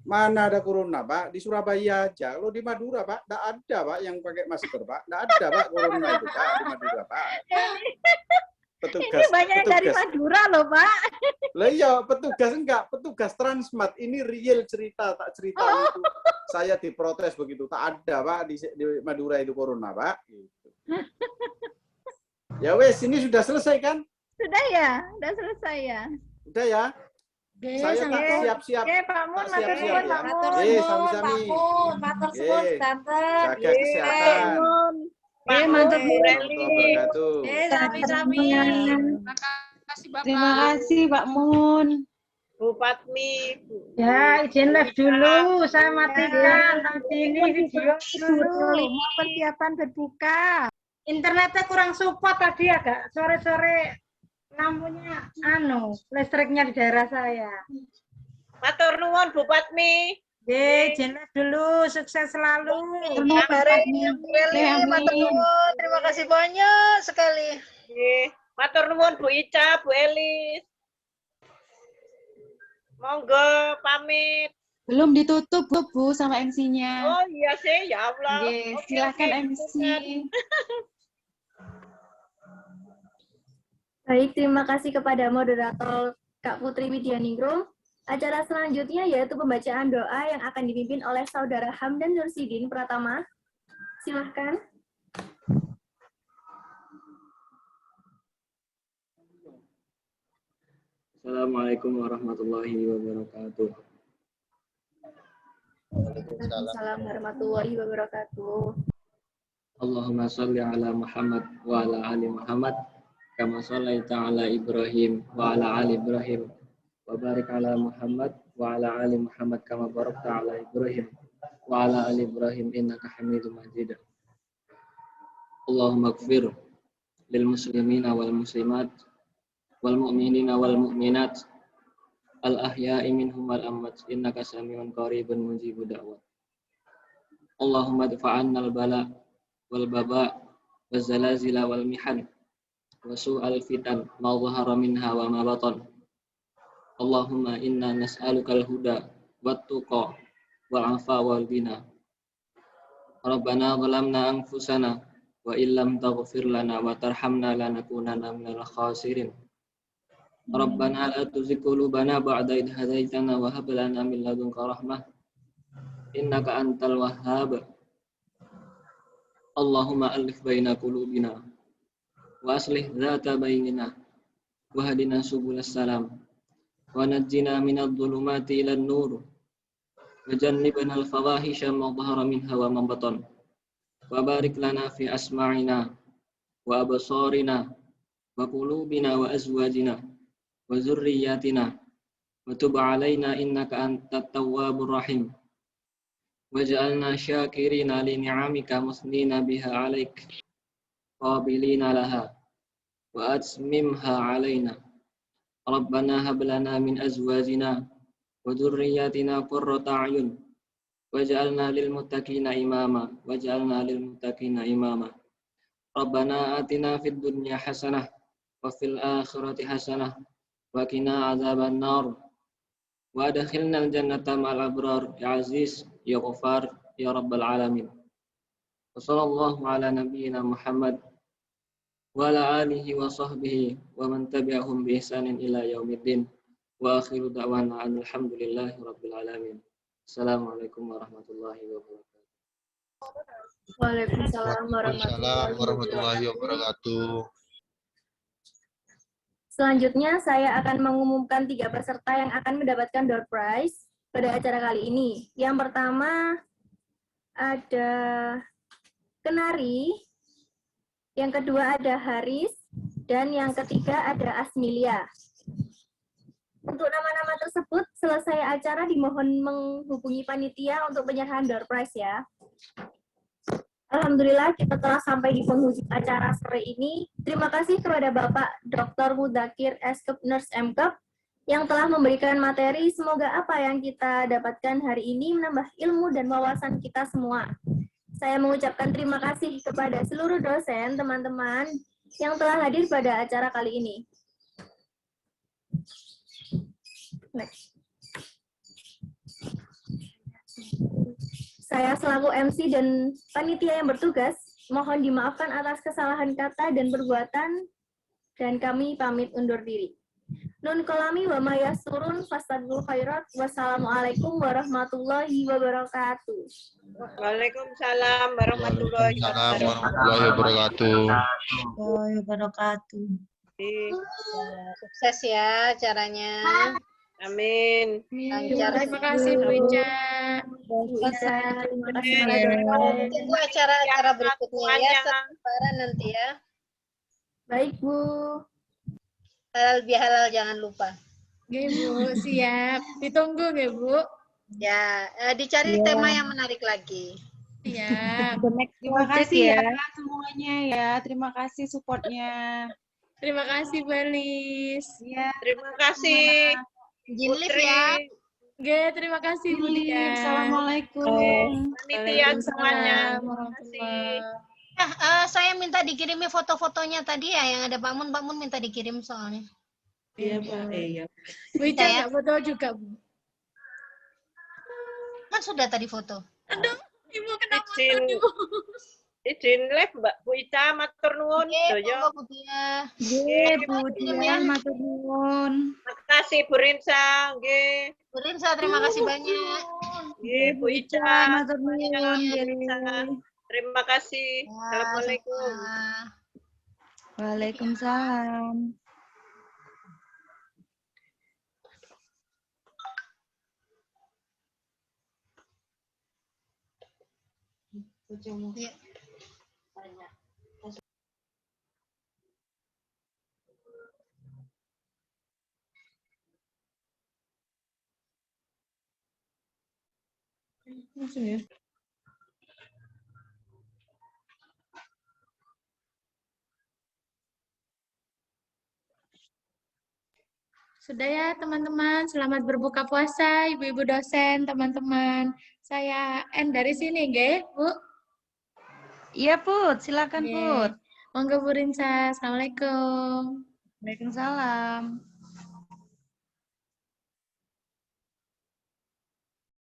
mana ada corona Pak? Di Surabaya aja. Kalau di Madura Pak, tidak ada Pak yang pakai masker Pak. Tidak ada Pak corona itu Pak di Madura Pak. Petugas, ini banyak petugas. Dari Madura loh Pak. Lah iya, petugas Transmart. Ini real cerita, tak cerita itu. Saya diprotes begitu. Tak ada Pak di Madura itu corona Pak. Gitu. Ya wes, ini sudah selesai kan? Sudah ya, sudah selesai ya. Udah ya? Saya tak siap-siap. Pak Mun, Tak siap-siap ya. Sami-sami. matur suwun sedanten. Jaga kesehatan. Matur wabarakatuh. Sami-sami. Terima kasih Bapak. Terima kasih Pak Mun. Bu Patmi. Ya, izin live dulu. Saya matikan tadi ini video dulu. Mau persiapan berbuka. Internetnya kurang support tadi, agak sore-sore lampunya listriknya di daerah saya. Matur nuwun Bu Patmi. Izin live dulu. Sukses selalu. Terima kasih banyak sekali. Matur nuwun Bu Ica, Bu Elis. Monggo pamit. Belum ditutup Bu sama MC-nya. Oh iya sih, ya Allah. Silakan MC. Baik, terima kasih kepada moderator Kak Putri Widianingrum. Acara selanjutnya yaitu pembacaan doa yang akan dipimpin oleh Saudara Hamdan Nursidin Pratama. Silahkan. Assalamualaikum warahmatullahi wabarakatuh. Waalaikumsalam warahmatullahi wabarakatuh. Allahumma sholli ala Muhammad wa ala ali Muhammad kama shallaita ala Ibrahim wa ala ali Ibrahim wa barik ala Muhammad wa ala ali Muhammad kama barakta ala Ibrahim wa ala ali Ibrahim innaka Hamidum Majid. Allahumma ighfir lil muslimina wal muslimat wal mu'minina wal mu'minat al ahya'i minhum wal amwat innaka samiun qaribun mujibud da'wat. Allahumma dfa'anna al bala wal baba waz zalazila wal mihan wa su'al fitan ma dhahara minha wa ma batan. Allahumma inna nas'aluka al huda wat tuqa wal afa wal ghina. Rabbana zalamna anfusana wa illam taghfir lana wa tarhamna lanakunanna minal khasirin. Rabbana la tuzigh qulubana ba'da idh hadaitana wa hab lana min ladunka rahmah innaka antal wahhab. Allahumma alif baina qulubina wa aslih dzata bainina wa hadina subulas salam wa najjina minadh dhulumati ilan nur wa jannibna al fawahisha ma dhahara minha wa ma batan wa barik lana fi asma'ina wa absarina wa qulubina wa azwajina wa zurriyyatina wa tub alaina innaka antat tawwabur rahim waj'alna syakirina li ni'amika musnina biha 'alaik qabilina laha wa atmimha 'alaina. Rabbana hab lana min azwajina wa dhurriyyatina qurrata a'yun waj'alna lil muttaqina imama Rabbana atina fid dunya hasanah wa fil akhirati hasanah wa qina adzaban nar wa adkhilnal jannata ma'al abrar ya aziz ya ghafar ya rabbal alamin. Wa sallallahu ala nabiyyina Muhammad wa ala alihi wa sahbihi wa man tabi'ahum bi ihsanin ila yaumiddin wa akhiru da'wana alhamdulillahi rabbil alamin. Assalamualaikum warahmatullahi wabarakatuh. Waalaikumsalam warahmatullahi wabarakatuh. Selanjutnya, saya akan mengumumkan 3 peserta yang akan mendapatkan door prize pada acara kali ini. Yang pertama ada Kenari, yang kedua ada Haris, dan yang ketiga ada Asmilia. Untuk nama-nama tersebut, selesai acara dimohon menghubungi panitia untuk penyerahan door prize ya. Alhamdulillah kita telah sampai di penghujung acara sore ini. Terima kasih kepada Bapak Dr. Mudakir Eskep Nurse MKep yang telah memberikan materi. Semoga apa yang kita dapatkan hari ini menambah ilmu dan wawasan kita semua. Saya mengucapkan terima kasih kepada seluruh dosen, teman-teman yang telah hadir pada acara kali ini. Next. Saya selaku MC dan panitia yang bertugas, mohon dimaafkan atas kesalahan kata dan perbuatan, dan kami pamit undur diri. Nun kolami wa mayasurun fastaghfirul khairat. Wassalamualaikum warahmatullahi wabarakatuh. Waalaikumsalam warahmatullahi wabarakatuh. Sukses ya acaranya. Amin. Terima kasih Bu Ica. Bu Ica, terima kasih para Tunggu acara-acara berikutnya ya, Lebaran nanti ya. Baik Bu. Halal bihalal jangan lupa. Oke Bu, siap. Ditunggu nggih Bu. Ya, dicari tema yang menarik lagi. Iya. Terima kasih ya semuanya ya. Terima kasih supportnya. Terima kasih Bu Elis. Ya. Terima kasih. Izin live ya. Oke, terima kasih Bu Dia. Assalamualaikum. Panitia semuanya. Saya minta dikirimi foto-fotonya tadi ya, yang ada Pak Mun minta dikirim soalnya. Iya, Pak. Iya. Bu Ica nggak foto juga, Bu? Kan sudah tadi foto. Aduh, Ibu kenapa Izin live Mbak Bu Ica, matur nuwun. Doyo. Bu Dia. Nggih, Bu Dia, matur nuwun. Makasih Bu Rinsa, nggih. Bu Rinsa, terima kasih banyak. Nggih, Bu Ica. Matur nuwun. Terima kasih. Assalamualaikum. Waalaikumsalam. Ya. Langsung ya. Sudah ya teman-teman, selamat berbuka puasa ibu-ibu dosen, teman-teman. Saya end dari sini, nggih, Bu? Iya, Put. Silakan, Nggih. Put. Monggo Bu Rinsa. Assalamualaikum. Waalaikumsalam.